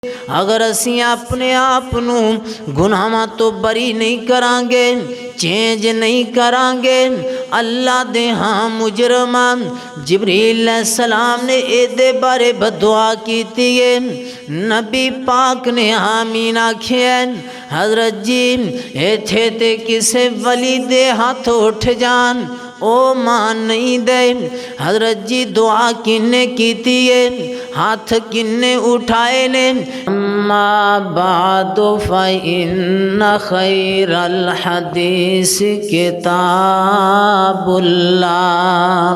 اگر اسی اپنے آپ نو گناہاں تو بری نہیں کران گے، چینج نہیں کران گے، اللہ دے ہاں مجرمان جبریل علیہ السلام نے اے دے بارے بدعا کیتی ہے، نبی پاک نے آمین آکھیا، حضرت جی ایتھے تے کسے ولی دے ہاتھ اٹھ جان او مان نہیں دے۔ حضرت جی دعا کنے کیتی ہے، ہاتھ کنے اٹھائے نے۔ اما بعد فإن خیر الحدیث کتاب اللہ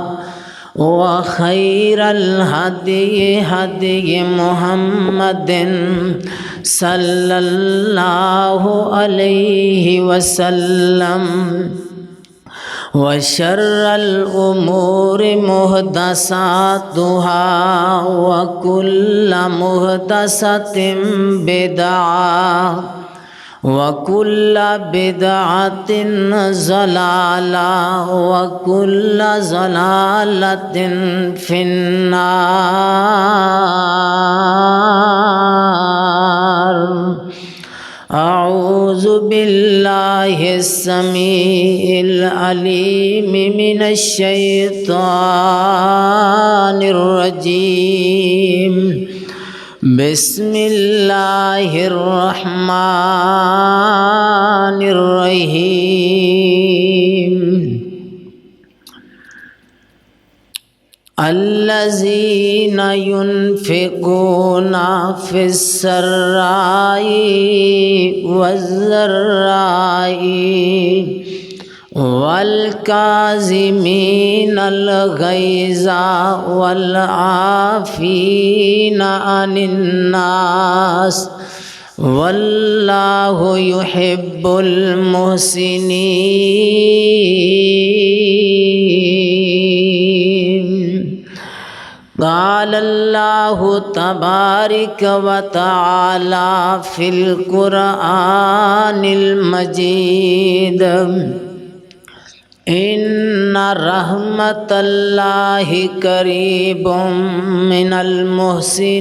وخیر الہدی ہدی محمد صلی اللہ علیہ وسلم وشر الامور محدثاتها وكل محدثة بدعة وكل بدعة ضلالة وكل ضلالة في النار۔ اعوذ باللہ السمیع العلیم من الشیطان الرجیم، بسم اللہ الرحمن الرحیم۔ الذین ينفقون فی السراء والضراء والکاظمین الغیظ والعافین عن الناس واللہ یحب المحسنین۔ قال اللہ تبارک و تعالی فی القرآن المجید، ان رحمت اللہ قریب من المحسنین۔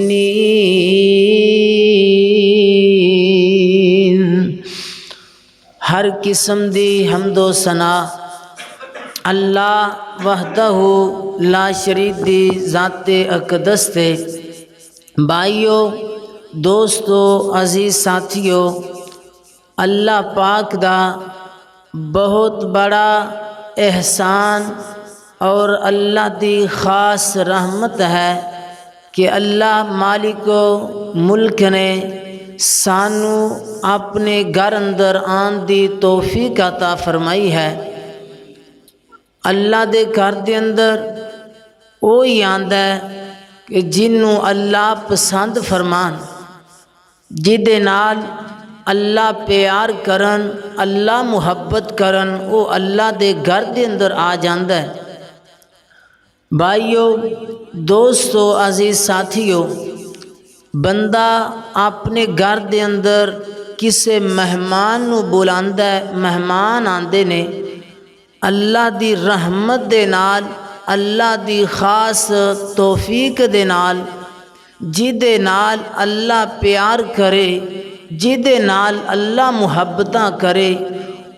ہر قسم دی حمد و ثنا اللہ وحدہ لا شریک دی ذات اقدس تے۔ بھائیو، دوستو، عزیز ساتھیو، اللہ پاک دا بہت بڑا احسان اور اللہ دی خاص رحمت ہے کہ اللہ مالک و ملک نے سانو اپنے گھر اندر آن دی توفیق عطا فرمائی ہے۔ اللہ دے گھر دے اندر وہی آندا ہے کہ جنوں اللہ پسند فرمان، جدے نال اللہ پیار کرن، اللہ محبت کرن، وہ اللہ دے گھر دے اندر آ جاندا ہے۔ بھائیو، دوستو، عزیز ساتھیو، بندہ اپنے گھر دے اندر کسے مہمان نو بلاندا ہے، مہمان آندے نے، اللہ دی رحمت دے نال، اللہ دی خاص توفیق دے نال، جدے نال اللہ پیار کرے، جدے نال اللہ محبتاں کرے،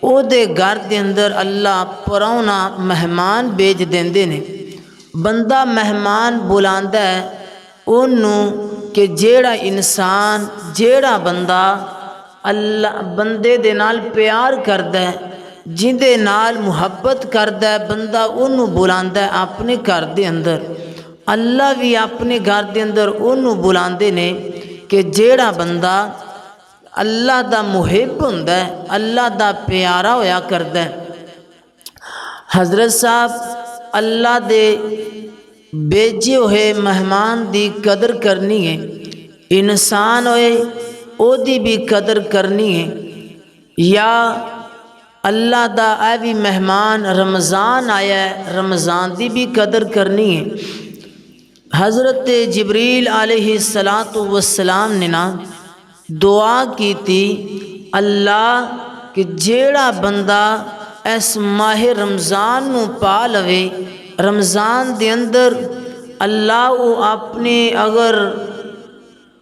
او دے گھر دے اندر اللہ پراؤنا مہمان بھیج دیندے نے۔ بندہ مہمان بلاندا ہے اونوں کہ جیڑا انسان، جیڑا بندہ اللہ بندے دے نال پیار کردا ہے، جندے نال محبت کردا ہے، بندہ انہوں بلاندا ہے اپنے گھر دے اندر۔ اللہ بھی اپنے گھر دے اندر انہوں بلاندے نے کہ جیڑا بندہ اللہ دا محب ہوندا ہے، اللہ دا پیارا ہویا کردا ہے۔ حضرت صاحب اللہ دے بھیجے ہوئے مہمان دی قدر کرنی ہے، انسان ہوئے او دی بھی قدر کرنی ہے، یا اللہ دا اے بھی مہمان رمضان آیا ہے، رمضان دی بھی قدر کرنی ہے۔ حضرت جبریل علیہ السلام نے نا دعا کی تھی، اللہ کہ جیڑا بندہ اس ماہ رمضان نو پا لوے، رمضان دے اندر اللہ وہ اپنے اگر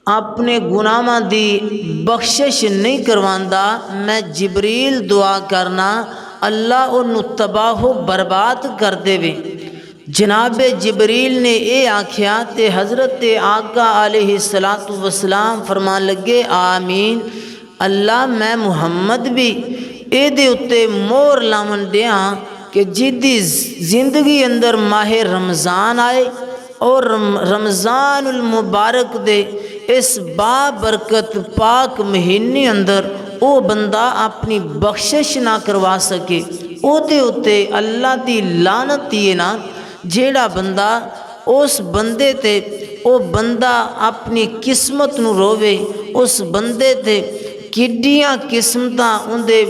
اپنے گناہاں دی بخشش نہیں کرواندا، میں جبریل دعا کرنا اللہ انہوں تباہ و برباد کر دے وے۔ جناب جبریل نے اے آکھیا تے حضرت آقا علیہ السلام فرمان لگے آمین۔ اللہ میں محمد بھی اے دے اتے مور لاون دیاں کہ جدی زندگی اندر ماہ رمضان آئے اور رمضان المبارک دے اس بابرکت پاک مہینے اندر او بندہ اپنی بخشش نہ کروا سکے، او دے اتے اللہ دی لعنت ہی نا۔ جیڑا بندہ اس بندے تے او بندہ اپنی قسمت نو روے، اس بندے تے کڈیاں قسمتاں اندے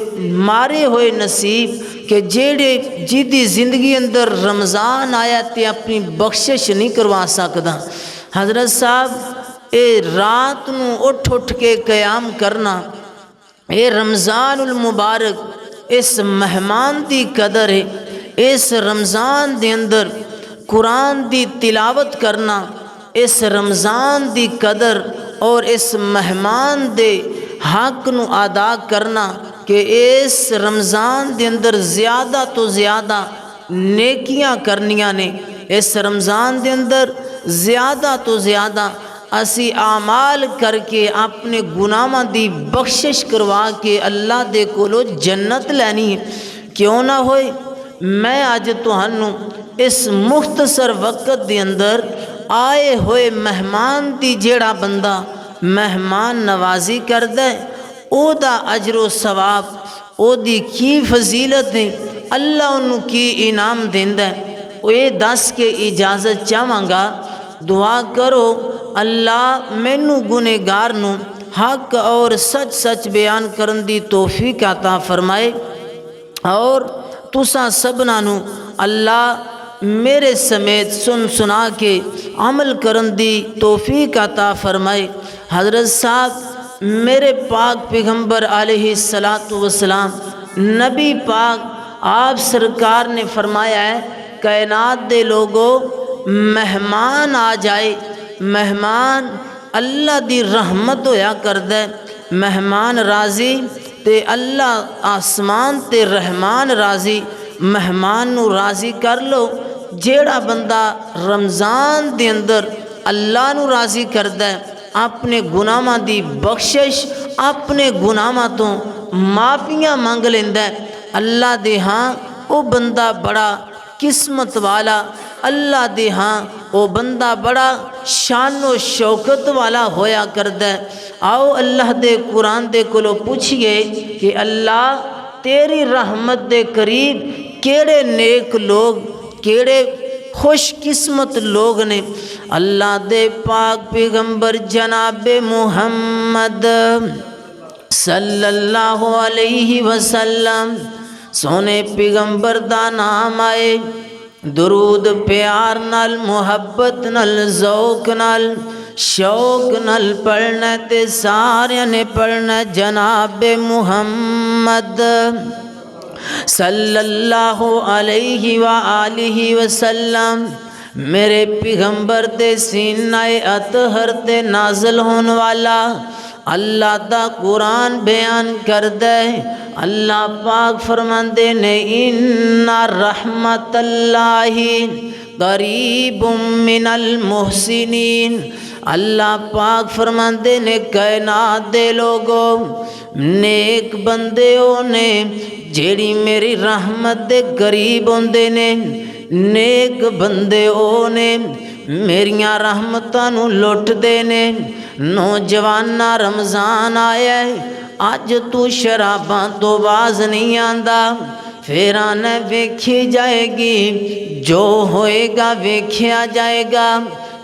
مارے ہوئے نصیب کہ جیڑے جیدی زندگی اندر رمضان آیا تے اپنی بخشش نہیں کروا سکدا۔ حضرت صاحب اے رات نو اٹھ کے قیام کرنا، اے رمضان المبارک اس مہمان دی قدر ہے۔ اس رمضان دے اندر قرآن دی تلاوت کرنا، اس رمضان دی قدر اور اس مہمان دے حق نو ادا کرنا کہ اس رمضان دے اندر زیادہ تو زیادہ نیکیاں کرنیاں نے، اس رمضان دے اندر زیادہ تو زیادہ اسی اعمال کر کے اپنے گناہاں دی بخشش کروا کے اللہ دے کولو جنت لینی ہے۔ کیوں نہ ہوئے میں اج تہانوں اس مختصر وقت دے اندر آئے ہوئے مہمان دی جیڑا بندہ مہمان نوازی کردے او دا اجر و ثواب، او دی کی فضیلت ہے، اللہ انہوں کی انعام دیندہ ہے، او یہ دس کے اجازت چاہواں گا دعا کرو اللہ مینوں گنہگار نو حق اور سچ سچ بیان کرن دی توفیق عطا فرمائے، اور تساں سبنا نو اللہ میرے سمیت سن سنا کے عمل کرن دی توفیق عطا فرمائے۔ حضرت صاحب میرے پاک پیغمبر علیہ السلام نبی پاک آپ سرکار نے فرمایا ہے کائنات دے لوگوں مہمان آ جائے، مہمان اللہ دی رحمت ہویا کردے، مہمان راضی تے اللہ آسمان تے رحمان راضی، مہمان نو راضی کر لو۔ جیڑا بندہ رمضان دے اندر اللہ نو راضی کردے، اپنے گناہاں دی بخشش، اپنے گناہاں تو معافیاں مانگ لیندے، اللہ دے ہاں او بندہ بڑا قسمت والا، اللہ دے ہاں او بندہ بڑا شان و شوکت والا ہویا کردے۔ آؤ اللہ دے قرآن دے کولو پوچھئے کہ اللہ تیری رحمت دے قریب کیڑے نیک لوگ، کیڑے خوش قسمت لوگ نے؟ اللہ دے پاک پیغمبر جناب محمد صلی اللہ علیہ وسلم سونے پیغمبر دا نام آئے، درود پیار نال محبت نال ذوق نال شوق نال پڑھنا تے سارے نے پڑھنا جناب محمد صلی اللہ علیہ وآلہ وسلم۔ میرے پیغمبر تے سینہ اطہر تے نازل ہون والا اللہ دا قرآن بیان کر دے۔ اللہ پاک فرماندے نے ان رحمت اللہ قریب من المحسنین۔ اللہ پاک فرماندے نے کائنات دے لوگوں نیک بندے نے جیڑی میری رحمت دے قریب ہوندے نے، نیک بندے نے میریاں رحمتاں نو لٹ دے نے۔ نوجوانہ رمضان آیا ہے، اج تو شراباں تو باز نہیں آندا، پھر آنے ویکھی جائے گی، جو ہوئے گا ویکھیا جائے گا۔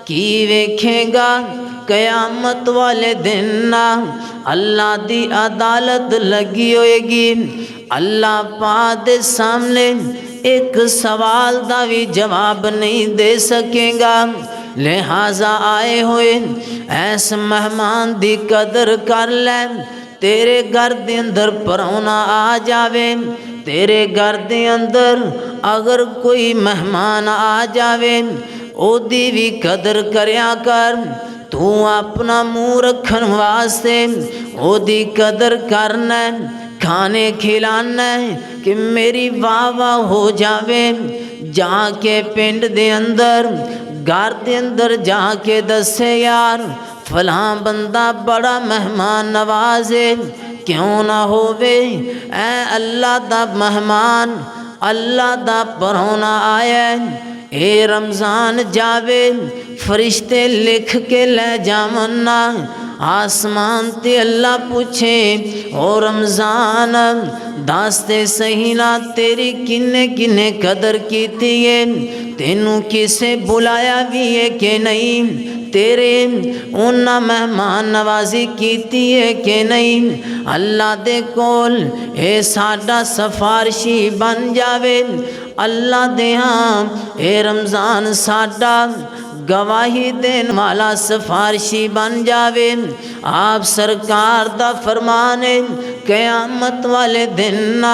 کی ویکھے گا؟ قیامت والے دن اللہ دی عدالت لگی ہوئے گی، اللہ پاک دے سامنے ایک سوال دا بھی جواب نہیں دے سکے گا۔ لہٰذا آئے ہوئے ایس مہمان دی قدر کر لے، تیرے گھر دے اندر پرونا آ جاوے، تیرے گھر دے اندر اگر کوئی مہمان آ جاوے او دی بھی قدر کریا کر، تو اپنا منہ رکھن واسطے او دی قدر کرنا ہے، کھانے کھلانا ہے کہ میری واہ واہ ہو جاوے۔ جا کے پنڈ دے اندر گھر دے اندر جا کے دسے یار فلاں بندہ بڑا مہمان نواز ہے، کیوں نہ ہووے اے اللہ دا مہمان، اللہ دا پرونا آیا ہے، اے رمضان جاوے فرشتے لکھ کے لے جاونا۔ آسمان تے اللہ پوچھے او رمضان داستے صحیح نہ تیری کنے کنے قدر کیتی ہے، تینوں کسے بلایا بھی ہے کہ نہیں، تیرے انہاں مہمان نوازی کیتی ہے کہ نہیں۔ اللہ دے کول اے ساڈا سفارشی بن جاوے، اللہ دے ہاں اے رمضان ساڈا گواہی دین والا سفارشی بن جاوے۔ آپ سرکار دا فرمان ہے قیامت والے دن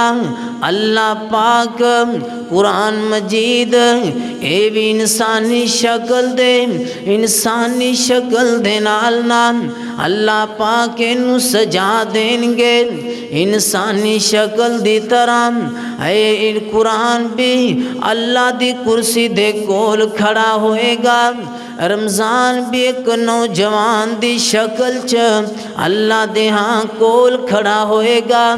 اللہ پاک قرآن مجید اے بھی انسانی شکل دے نال اللہ پاک انہوں سجا دیں گے انسانی شکل دی طرح۔ اے قرآن بھی اللہ دی کرسی دے کول کھڑا ہوئے گا، رمضان بھی ایک نوجوان دی شکل چ اللہ دے ہاں کول کھڑا ہوئے گا۔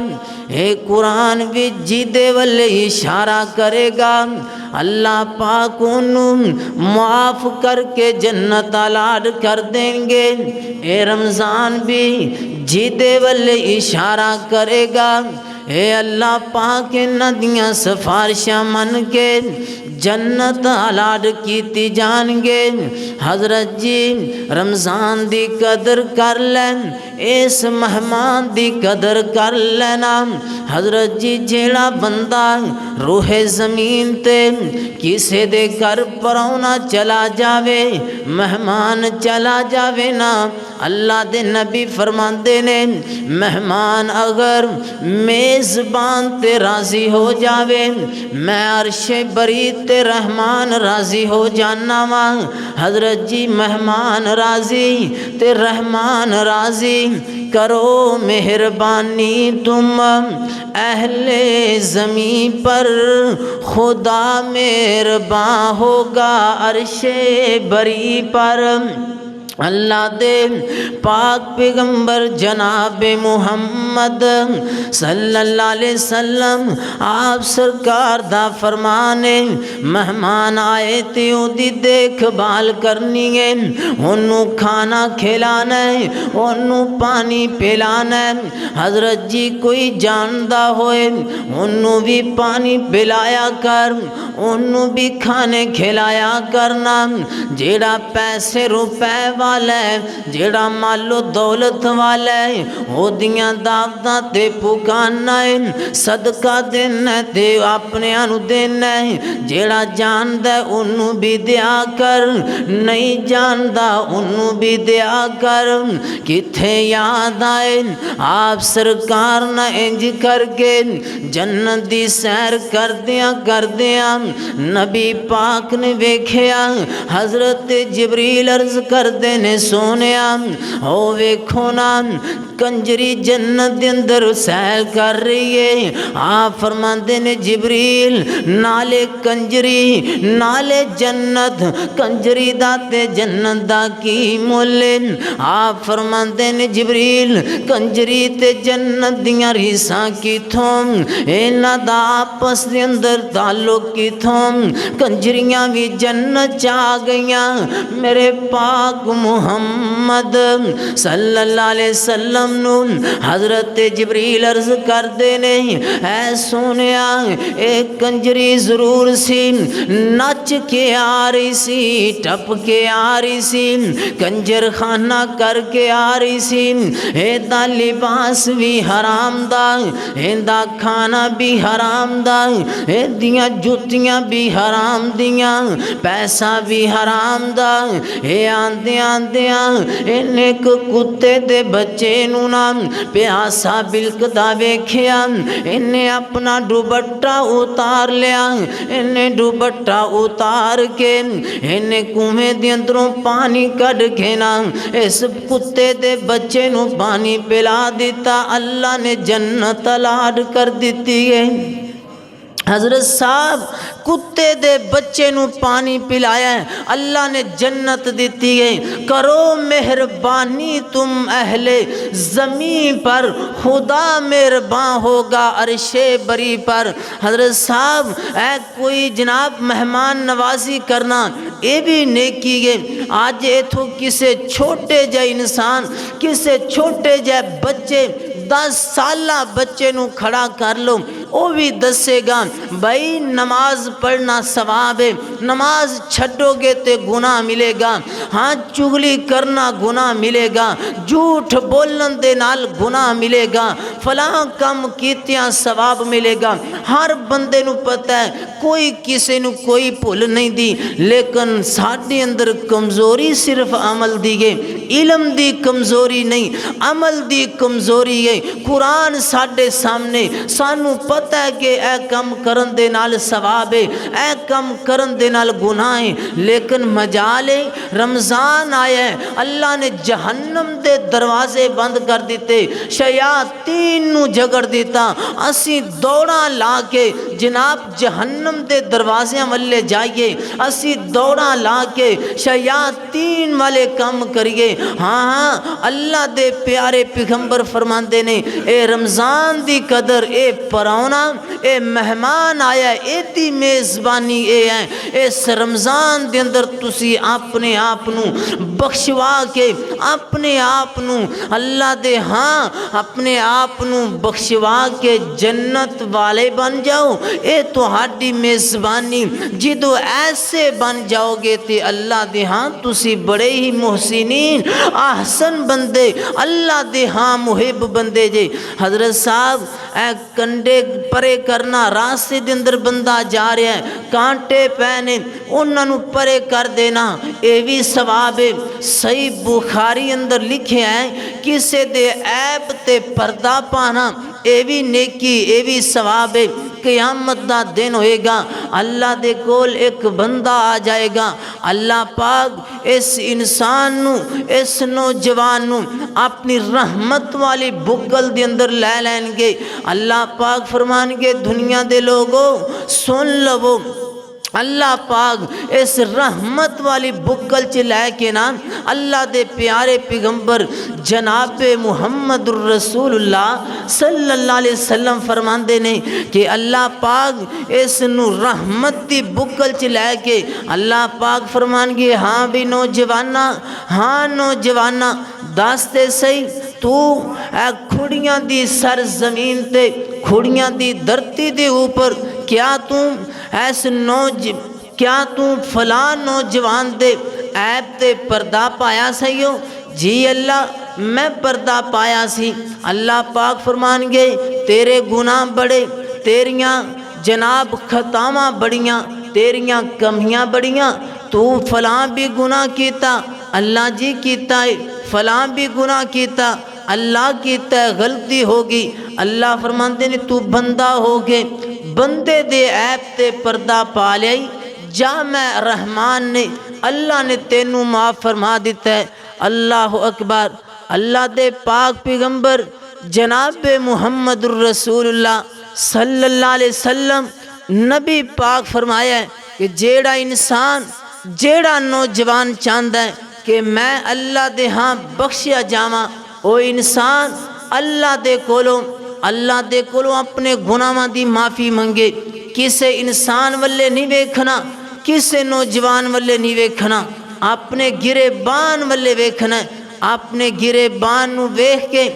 اے قرآن بھی جیدے والے اشارہ کرے گا، اللہ پاک انہوں معاف کر کے جنت الاٹ کر دیں گے۔ اے رمضان بھی جیدے والے اشارہ کرے گا، اے اللہ پاک ندیاں سفارشاں من کے جنت الاٹ کیتی جان گے۔ حضرت جی رمضان دی قدر کر لین، اس مہمان دی قدر کر لینا۔ حضرت جی جیڑا بندہ روح زمین تے کسے دے گھر پرونا چلا جاوے، مہمان چلا جاوے نا، اللہ دے نبی فرماندے نے مہمان اگر میزبان تے راضی ہو جاوے میں عرش بری تے رحمان راضی ہو جانا وا۔ حضرت جی مہمان راضی تے رحمان راضی، کرو مہربانی تم اہل زمین پر، خدا مہربان ہوگا عرش بری پر۔ اللہ دے پاک پیغمبر جناب محمد صلی اللہ علیہ وسلم آپ سرکار دا فرمانے مہمان آئے تے دی دیکھ بھال کرنی ہے، انہوں کھانا کھلانا ہے، انہوں پانی پلانا ہے۔ حضرت جی کوئی جاندہ ہوئے انہوں بھی پانی پلایا کر، انہوں بھی کھانے کھلایا کرنا۔ جیڑا پیسے روپے والا ہے، جیڑا مال و دولت والا ہے، وہ دیاں دعوتاں تے پکانا ہے، صدقہ دینا ہے تے اپنے انو دینا ہے۔ جیڑا جاندہ ہے انہوں بھی دیا کر، نہیں جاندہ انہوں بھی دیا کر۔ کتھے یاد آئے آپ سرکار نہ انج کر کے جنت دی سیر کر دیاں نبی پاک نے ویکھیا حضرت جبریل عرض کر دینے سونیا او ویکھو نا کنجری جنت دے اندر سیل کر رہی ہے۔ آپ فرماندے نے جبریل نالے کنجری نالے جنت، کنجری دا تے جنت دا کی مولے۔ آپ فرماندے نے جبریل کنجری تے جنت دیاں ریساں کیتھوں، اینا دا آپس دے اندر تعلق کیتھوں، کنجریاں بھی جنت چاہ گئیاں۔ میرے پاک محمد صلی اللہ علیہ وسلم نو حضرت جبریل عرض کر دینے اے سونیا ایک کنجری ضرور سی، نچ کے آ رہی سی، ٹپ کے آ رہی سی، کنجر خانہ کر کے آ رہی سی، ایدہ لباس بھی حرام دا، ایدہ کھانا بھی حرام دا، ایدیاں جتیاں بھی حرام دیاں، پیسہ بھی حرام دا۔ اے آندیاں انہیں کتے دے بچے نو نہ پیاسا بلکدا ویکھیا انہیں اپنا دوپٹہ اتار لیا انہیں دوپٹہ اتار کے انہیں کنویں دے اندروں پانی کڈ کے نا اس کتے دے بچے نو پانی پلا دیتا اللہ نے جنت الاٹ کر دیتی ہے حضرت صاحب کتے دے بچے نو پانی پلایا ہے اللہ نے جنت دیتی ہے کرو مہربانی تم اہل زمین پر خدا مہربان ہوگا عرش بری پر حضرت صاحب اے کوئی جناب مہمان نوازی کرنا یہ بھی نیکی ہے آج ایتھو کسے چھوٹے جائے انسان کسے چھوٹے جائے بچے 10 سالہ بچے نو کھڑا کر لو وہ بھی دسے گا بھائی نماز پڑھنا ثواب ہے نماز چھڈو گے تے گناہ ملے گا ہاں چغلی کرنا گناہ ملے گا جھوٹ بولن دے نال گناہ ملے گا فلاں کم کیتیاں ثواب ملے گا ہر بندے نو پتہ ہے کوئی کسی نو کوئی بھول نہیں دی لیکن ساڈے اندر کمزوری صرف عمل دی ہے علم دی کمزوری نہیں عمل دی کمزوری ہے قرآن ساڈے سامنے سانو پتہ ہے کہ اے کم کرن دے نال ثواب ہے اے کم کرن دے نال گناہ ہے لیکن مجال ہے رمضان آیا ہے اللہ نے جہنم دے دروازے بند کر دیتے شیاطین نو جگڑ دیتا اسی دوڑا لا کے جناب جہنم دے دروازے والے جائیے اسی دوڑا لا کے شیاطین والے کم کریے ہاں اللہ دے پیارے پیغمبر فرماندے نے اے رمضان دی قدر اے پراؤنا اے مہمان آیا اے دی میزبانی اے ہے اس رمضان دے اندر تسی اپنے آپ نو بخشوا کے اپنے آپ نو اللہ دے ہاں اپنے آپ نو بخشوا کے جنت والے بن جاؤ اے تہاڈی میزبانی جدو ایسے بن جاؤ گے تے اللہ دے ہاں تسی بڑے ہی محسنین احسن بندے اللہ دے ہاں محب بندے جے حضرت صاحب اے کنڈے پرے کرنا راستے دے اندر بندہ جا رہا ہے کانٹے پہنے انہاں نو پرے کر دینا اے بھی ثواب ہے صحیح بخاری اندر لکھے ہیں کسے دے عیب تے پردہ پانا اے بھی نیکی اے بھی ثواب ہے قیامت دا دن ہوئے گا اللہ دے کول ایک بندہ آ جائے گا اللہ پاک اس انسان نو اس نوجوان نو اپنی رحمت والی بگل دے اندر لے لین گے اللہ پاک فرمان گے دنیا دے لوگو سن لو اللہ پاک اس رحمت والی بگل چ لے کے نا اللہ دے پیارے پیغمبر جناب محمد الرسول اللہ صلی اللہ علیہ وسلم فرماندے نے کہ اللہ پاک اس نو رحمت دی بگل چ لے کے اللہ پاک فرمان گے ہاں بھی نوجوانا ہاں نوجوانا داستے صحیح تو اے کھڑیاں دی سرزمین تے کھڑیاں دی دھرتی دے اوپر کیا تو فلاں نوجوان دے عیب تے پردہ پایا سہیو جی اللہ میں پردہ پایا سی اللہ پاک فرمان گے تیرے گناہ بڑے تیریاں جناب خطاواں بڑیاں تیریاں کمیاں بڑیاں تو فلاں بھی گناہ کیتا اللہ جی کیتا ہے فلاں بھی گناہ کیتا اللہ کیتا ہے غلطی ہوگی اللہ فرماندے نے تو بندہ ہو گئے بندے دے عیب تے پردہ پا لیائی جا میں رحمان نے اللہ نے تینوں معاف فرما دیتا ہے اللہ اکبر اللہ دے پاک پیغمبر جناب محمد الرسول اللہ صلی اللہ علیہ وسلم نبی پاک فرمایا ہے کہ جیڑا انسان جیڑا نوجوان چاہتا ہے کہ میں اللہ دے ہاں بخشیا جاواں او انسان اللہ دے کولوں اپنے گناہاں دی معافی منگے کسے انسان والے نہیں ویکھنا کسے نوجوان والے نہیں ویکھنا اپنے گریبان والے ویکھنا ہے اپنے گریبان نو ویکھ کے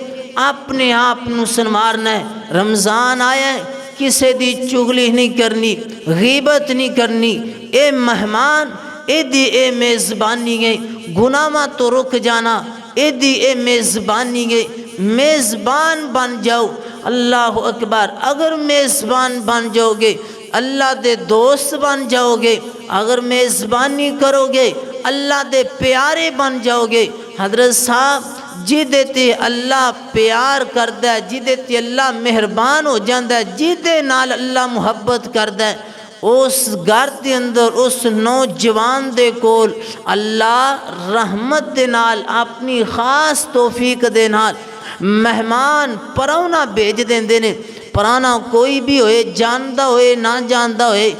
اپنے آپ نو سنوارنا ہے رمضان آیا ہے کسے دی چغلی نہیں کرنی غیبت نہیں کرنی اے مہمان اے دی اے میزبانی ہے گناہاں تو رک جانا اے دی اے میزبانی ہے میزبان بن جاؤ اللہ اکبر اگر میزبان بن جاؤ گے اللہ دے دوست بن جاؤ گے اگر میزبانی کرو گے اللہ دے پیارے بن جاؤ گے حضرت صاحب جہدے تے اللہ پیار کردا ہے، جہدے تے اللہ مہربان ہو جاندا ہے، جہدے نال اللہ محبت کردا ہے، اس گھر دے اندر اس نوجوان دے کول اللہ رحمت دے نال اپنی خاص توفیق دے نال مہمان پراؤنا بھیج دیندے نے۔ پرانا کوئی بھی ہوئے، جاندا ہوئے نہ جاندا ہوئے،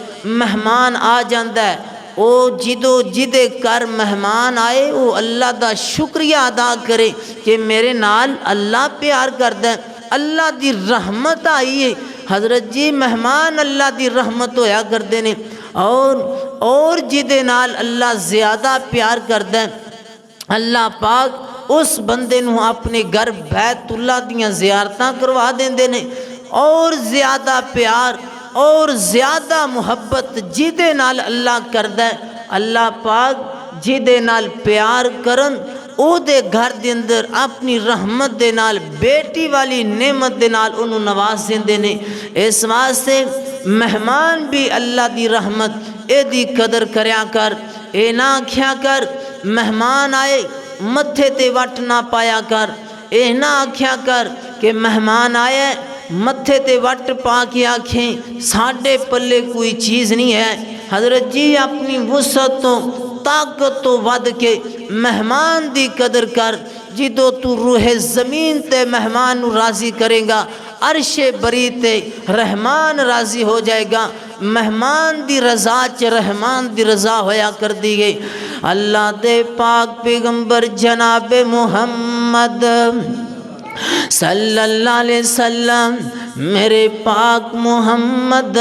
مہمان آ جاندا ہے۔ او جدے کر مہمان آئے وہ اللہ دا شکریہ ادا کرے کہ میرے نال اللہ پیار کردا ہے، اللہ دی رحمت آئی ہے۔ حضرت جی مہمان اللہ دی رحمت ہویا کردے نے، اور جدے نال اللہ زیادہ پیار کردا ہے، اللہ پاک اس بندے نو اپنے گھر بیت اللہ دیاں زیارتاں کروا دیندے نے۔ اور زیادہ پیار اور زیادہ محبت جدے نال اللہ کردا ہے، اللہ پاک جدے نال پیار کرن او دے گھر دے اندر اپنی رحمت دے نال بیٹی والی نعمت دے نال انہوں نواز دیندے نے۔ اس واسطے مہمان بھی اللہ دی رحمت اے دی قدر کریا کر، اے نہ آکھیا کر مہمان آئے متھے تے وٹ نہ پایا کر، اے نہ آکھیا کر کہ مہمان آئے متھے تے وٹ پا کے آکھیں ساڈے پلے کوئی چیز نہیں ہے۔ حضرت جی اپنی وسعت تو طاقت تو ود کے مہمان دی قدر کر، جدو تو روح زمین تے مہمان نو راضی کرے گا، عرش بری تے رحمان راضی ہو جائے گا۔ مہمان دی رضا چ رحمان دی رضا ہویا کر دی گئی۔ اللہ دے پاک پیغمبر جناب محمد صلی اللہ علیہ وسلم، میرے پاک محمد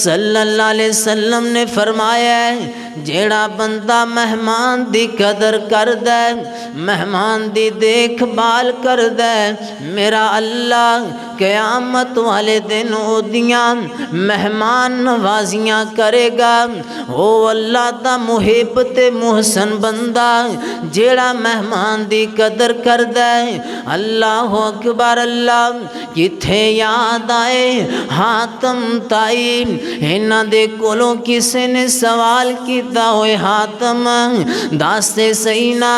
صلی اللہ علیہ وسلم نے فرمایا ہے جیڑا بندہ مہمان دی قدر کردا ہے، مہمان دی دیکھ بھال کردا ہے، میرا اللہ قیامت والے دن او دیاں مہمان نوازیاں کرے گا۔ او اللہ دا محب تے محسن بندہ جیڑا مہمان دی قدر کردا ہے، اللہ اکبر، اللہ کتھے یاد آئے حاتم تائی، انہاں دے کولوں کسے نے سوال کیتا ہوئے حاتم داستے سینا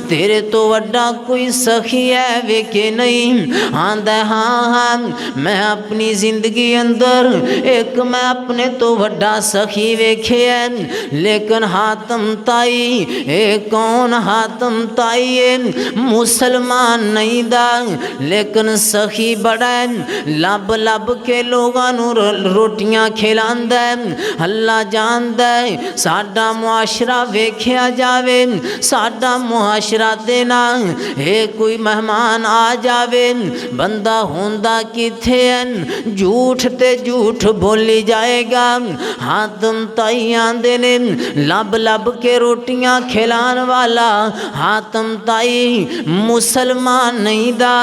تیرے تو وڈا کوئی سخی ہے ویکھے نہیں؟ آندہ ہاں میں اپنی زندگی اندر ایک میں اپنے تو وڈا سخی ویکھے ہے، لیکن حاتم تائی اے کون؟ حاتم تائی اے مسلمان نہیں دا لیکن سخی بڑا ہے، لب لب کے لوگاں نو روٹیاں کھلاندا ہے۔ اللہ جاندا ہے ساڈا معاشرہ ویکھیا جاوے، ساڈا معاشرہ دینا اے کوئی مہمان آ جاوے بندہ ہوندا کتھے ہے، جھوٹ تے جھوٹ بولی جائے گا۔ حاتم تائی آندے نے لب لب کے روٹیاں کھلان والا حاتم تائی مسلمان نہیں دا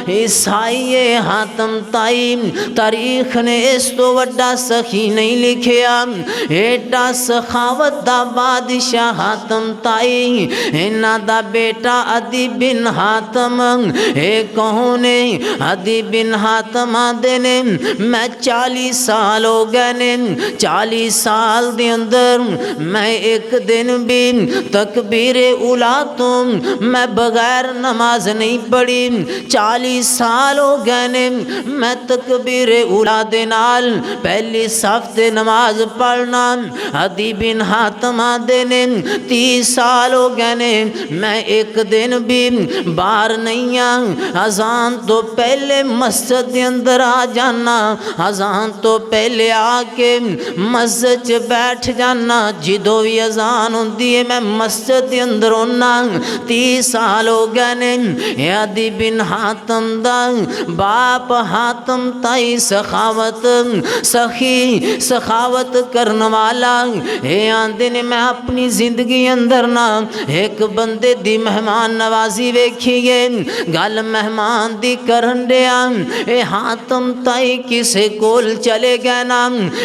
عیسائی ہے۔ حاتم تائی تاریخ نے اس تو وڈا سخی نہیں لکھیا، ایڈا سخاوت دا بادشاہ حاتم تائی، انہاں دا بیٹا عدی بن حاتم اے کون ہے؟ عدی بن حاتم آندے نے میں 40 سال ہو گئے نے، 40 سال دے اندر میں ایک دن بھی تکبیر اولا تو میں بغیر نماز نہیں پڑھی، 40 سال ہو گئے نے میں تکبیر اولا دے نال پہلی صف تے نماز پڑھنا۔ عدی بن حاتم آندے نے 30 سال ہو گئے نے میں ایک دن بھی باہر نہیں ہاں، اذان تو پہلے مسجد دے اندر آ جانا، اذان تو پہلے آ کے مسجد چ بیٹھ جانا، جدو بھی اذان ہوندی ہے میں مسجد دے اندر ہونا۔ 30 سال ہو گئے نے۔ عدی بن حاتم دا باپ حاتم تائی سخاوت سخی سخاوت کرن والا اے آندے نے میں اپنی زندگی اندر نا ایک بندے دی مہمان نوازی ویکھی گے، گل مہمان دی کرن دیا، اے حاتم تائی کسے کول چلے گئے نا،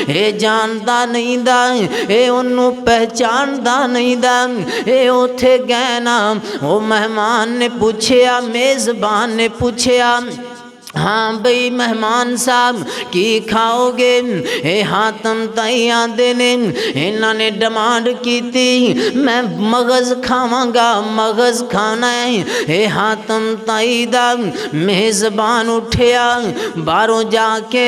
اے جاندا نہیں دا، اے انہوں پہچاندا نہیں دا، اے اوتھے گئے نا، او مہمان نے پوچھیا، میزبان نے پوچھیا ہاں بھئی مہمان صاحب کی کھاؤ گے؟ اے حاتم تائی آندے نے انہاں نے ڈیمانڈ کی تھی میں مغز کھاواں گا، مغز کھانا ہے۔ اے حاتم تائی دا میزبان اٹھیا، باہروں جا کے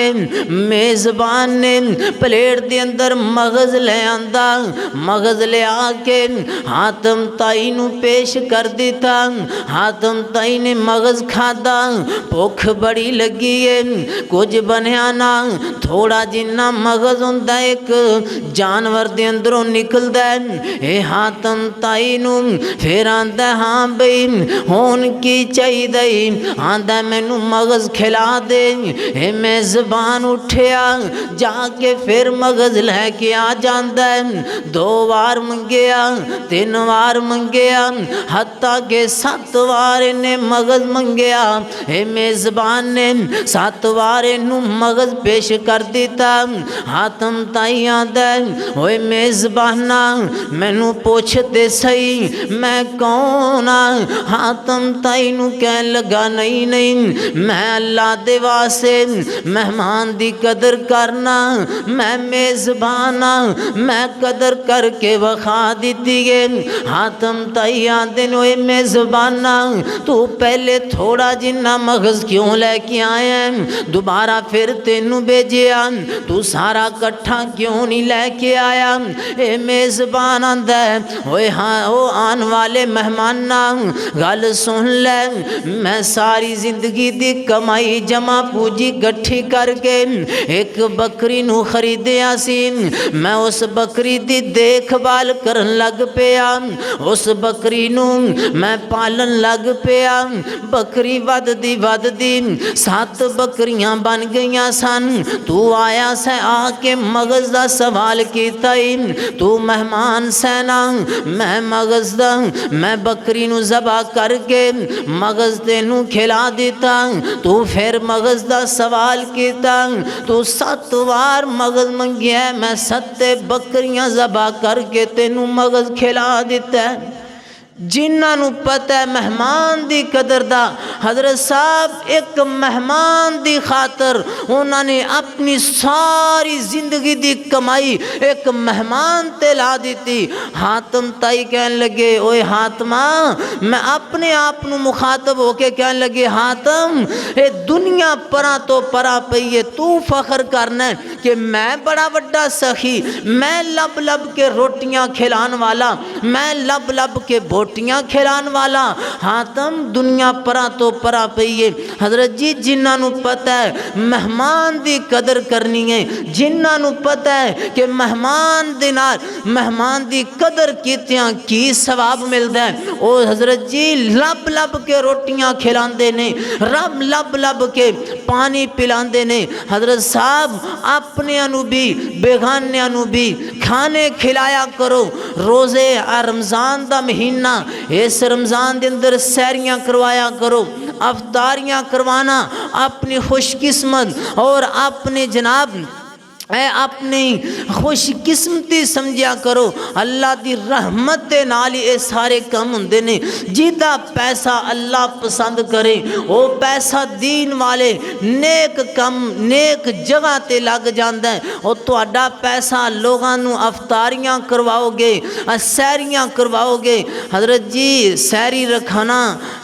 میزبان نے پلیٹ دے اندر مغز لے آندا، مغز لے آ کے حاتم تائی نو پیش کر دیتا۔ حاتم تائی نے مغز کھادا، بھوک بڑی لگی ہے، کچھ بنیا نہ، تھوڑا جنہ مغز ہوندا ایک جانور دے اندروں نکلدا ہے۔ اے حاتم تائی نو پھر آندا ہاں بھئی ہون کی چاہیے؟ آندا مینوں مغز کھلا دے۔ اے میزبان اٹھیا، جا کے پھر مغز لے کے آ جاندا ہے۔ 2 وار منگیا، 3 وار منگیا، حتیٰ کہ 7 وار نے مغز منگیا۔ اے میزبان نے 7 وار انہوں مغز پیش کر دیتا۔ حاتم تائی آندا ہے اوے میزبانا مینوں پوچھ تے صحیح میں کون ہاں؟ حاتم تائی نو کہن لگا نہیں نہیں میں اللہ دے واسطے مہمان دی قدر کرنا، میں میزبان ہاں، میں قدر کر کے وکھا دیتی ہے۔ حاتم تائی آندے اوے میزبانا تو پہلے تھوڑا جنہ مغز کیوں لے کے آیا ہے؟ دوبارہ پھر تینوں بھیجیا، تو سارا کٹھا کیوں نہیں لے کے آیا؟ اے میزبان آندا ہے اوے ہاں او آن والے مہمانا گل سن لے، میں ساری زندگی دی کمائی جمع پوجی گٹھی کر کے ایک بکری نو خریدیا سی، میں اس بکری دی دیکھ بھال کرن لگ پیا، اس بکری نو میں پالن لگ پیا، بکری ود دی 7 بکریاں بن گئیاں سن، تو آیا سے آ کے مغز دا سوال کیتا ہی، تو مہمان سینا میں مغز دا میں بکری نو ذبح کر کے مغز تینوں کھلا دیتا، تو پھر مغز دا سوال کیتا، تو 7 وار مغز منگیا میں 7 بکریاں ذبح کر کے تینوں مغز کھلا دیتا ہے۔ جنہاں نو پتہ ہے مہمان دی قدر دا، حضرت صاحب ایک مہمان دی خاطر انہاں نے اپنی ساری زندگی دی کمائی ایک مہمان تے لا دیتی۔ حاتم تائی کہن لگے اوے حاتمہ میں اپنے آپ نو مخاطب ہو کے کہن لگے حاتم اے دنیا پرا تو پرا پئیے، تو فخر کرنا ہے کہ میں بڑا وڈا سخی، میں لب لب کے روٹیاں کھلان والا، میں لب لب کے بوٹیاں کھلان والا۔ حاتم دنیا پرا تو پرا پئیے۔ حضرت جی جنہاں نو پتہ ہے مہمان دی قدر کرنی ہے، جنہاں نو پتہ ہے کہ مہمان دے نال مہمان دی قدر کیتیاں کی ثواب ملدا ہے، او حضرت جی لب لب کے روٹیاں کھلاندے نے، رب لب لب کے پانی پلاندے نے۔ حضرت صاحب اپنے انو بھی بیگانیاں نو بھی کھانے کھلایا کرو۔ روزے رمضان دا مہینہ، اس رمضان دے اندر سحریاں کروایا کرو، افطاریاں کروانا اپنی خوش قسمت اور اپنے جناب اے اپنی خوش قسمتی سمجھیا کرو، اللہ دی رحمت دے نال اے سارے کم ہوندے نے۔ جیدہ پیسہ اللہ پسند کرے او پیسہ دین والے نیک کم نیک جگہ تے لگ جاندا ہے، او تہاڈا پیسہ لوگاں نو افطاریاں کرواؤ گے، سحریاں کرواؤ گے۔ حضرت جی سحری رکھانا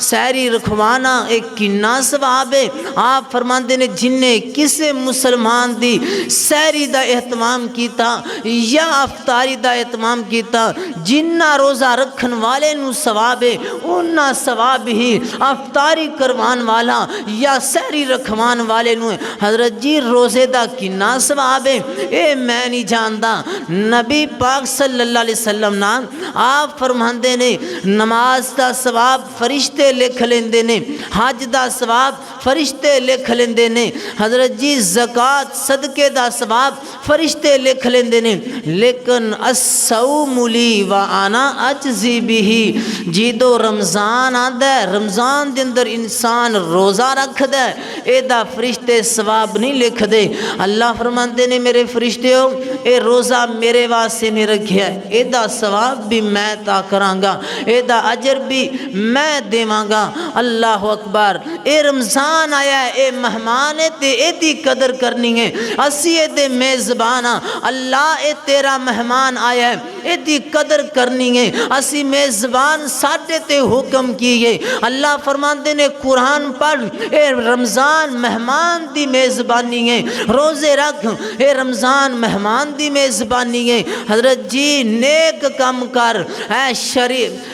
سحری رکھوانا ایک کنا ثواب ہے۔ آپ فرماندے نے جن نے کسے مسلمان دی سحری دا اہتمام کیتا یا افطاری دا اہتمام کیتا، جنہ روزہ رکھن والے نو ثواب ہے انہا ثواب ہی افطاری کروان والا یا سحری رکھوان والے نو ہے۔ حضرت جی روزے دا کنا ثواب ہے اے میں نہیں جاندا، نبی پاک صلی اللہ علیہ وسلم نا آپ فرماندے نے نماز دا ثواب فرشتے لکھ لیندے نے، حج دا ثواب فرشتے لکھ لیندے نے، حضرت جی زکوٰۃ صدقے دا ثواب ثواب فرشتے لکھ لیندے نے، لیکن الصوم لی وانا اجزی بہ، جدو رمضان آندا ہے، رمضان دے اندر انسان روزہ رکھدا ہے، اے دا فرشتے ثواب نہیں لکھ دے۔ اللہ فرماندے نے میرے فرشتیو اے روزہ میرے واسطے نہیں رکھیا ہے، اے دا ثواب بھی میں عطا کراں گا، اے دا اجر بھی میں دیواں گا۔ اللہ اکبر، اے رمضان آیا ہے، اے مہمان ہے تے اے دی قدر کرنی ہے، اسی اے دے میزبان ہاں، اللہ اے تیرا مہمان آیا ہے، اے دی قدر کرنی ہے، اسی میزبان ساڈے تے حکم کیے۔ اللہ فرماندے نے قرآن پڑھ، اے رمضان مہمان دی میزبانی ہے، روزے رکھ، اے رمضان مہمان دی میزبانی ہے۔ حضرت جی نیک کم کر، اے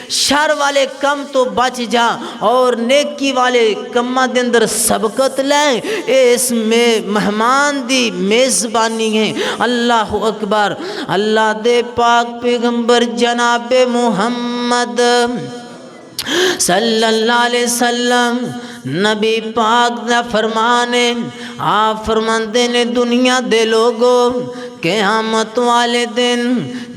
شر والے کم تو بچ جا اور نیکی والے کماں دے اندر سبقت لے، اے اس میں مہمان دی میزبانی ہے۔ اللہ اکبر، اللہ دے پاک پیغمبر جناب محمد صلی اللہ علیہ وسلم نبی پاک دا فرمان ہے، آپ فرماندے نے دنیا دے لوگوں قیامت والے دن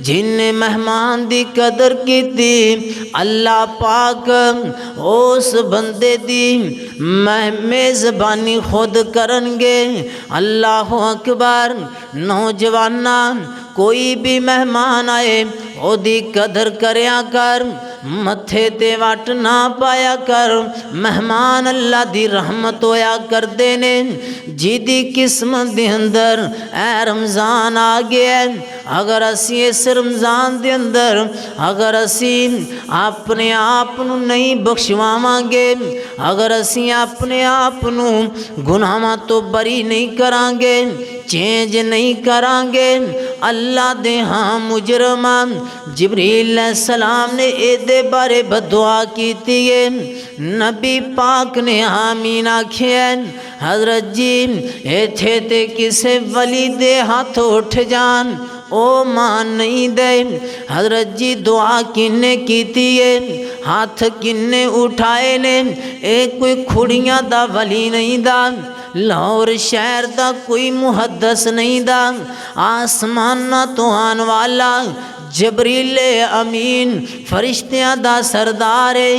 جن نے مہمان دی قدر کی تھی، اللہ پاک اس بندے دی میزبانی خود کرن گے۔ اللہ اکبر، نوجوانان کوئی بھی مہمان آئے او دی قدر کریا کر، متھے تے وٹ نہ پایا کر، مہمان اللہ دی رحمت ہویا کر دینے۔ جی دی قسمت دے اندر اے رمضان آ گیا ہے، اگر اسی اس رمضان دے اندر اگر اسی اپنے آپ نو نہیں بخشواواں گے، اگر اسی اپنے آپ نو گناہاں تو بری نہیں کران گے، چینج نہیں کران گے، اللہ دے ہاں مجرمان جبریل علیہ السلام نے اے دے بارے بدعا کیتی ہے، نبی پاک نے آمین آکھیا ہے۔ حضرت جی ایتھے تے کسے ولی دے ہاتھ اٹھ جان او مان نہیں دے۔ حضرت جی دعا کنے کیتی ہے، ہاتھ کنے اٹھائے نے، اے کوئی کھڑیاں دا ولی نہیں دا، لاہور شہر دا کوئی محدث نہیں دا، آسمانہ تو آن والا جبریل امین فرشتیاں دا سردار ہے،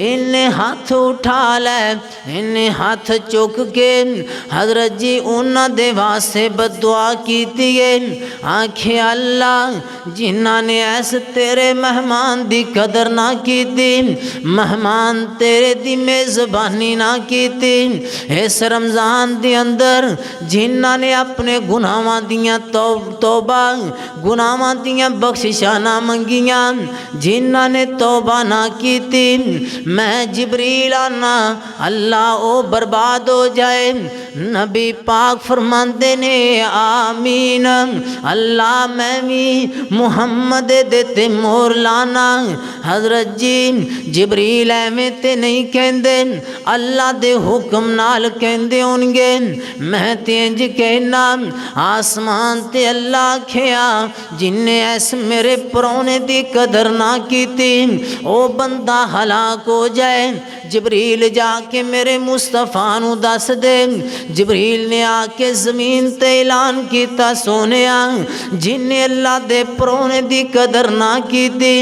انہیں ہاتھ اٹھا لے، انہیں ہاتھ چک کے حضرت جی انہاں دے واسطے بدعا کیتی ہے، آنکھیں اللہ جنہاں نے ایس تیرے مہمان دی قدر نہ کیتی، مہمان تیرے دی میزبانی نہ کیتی، اس رمضان دی اندر جنہاں نے اپنے گناہاں دیاں توبہ گناہاں دیاں بخششاں نہ منگیاں، جنہاں نے توبہ نہ کیتی، میں جبریل آنا اللہ او برباد ہو جائے۔ نبی پاک فرماندے نے آمین، اللہ میں بھی محمد دیتے مور لانا۔ حضرت جی جبریل ایویں تے نہیں کہندے، اللہ دے حکم نال کہندے ہونگے، میں تے انج کہنا آسمان تے اللہ کھیا جن نے ایس میرے پرونے دی قدر نہ کیتی او بندہ ہلاک ہو جائے۔ جبریل جا کے میرے مصطفیٰ نو دس دے، جبریل نے آ کے زمین تے اعلان کیتا سونیا جن نے اللہ دے پرونے دی قدر نہ کیتی،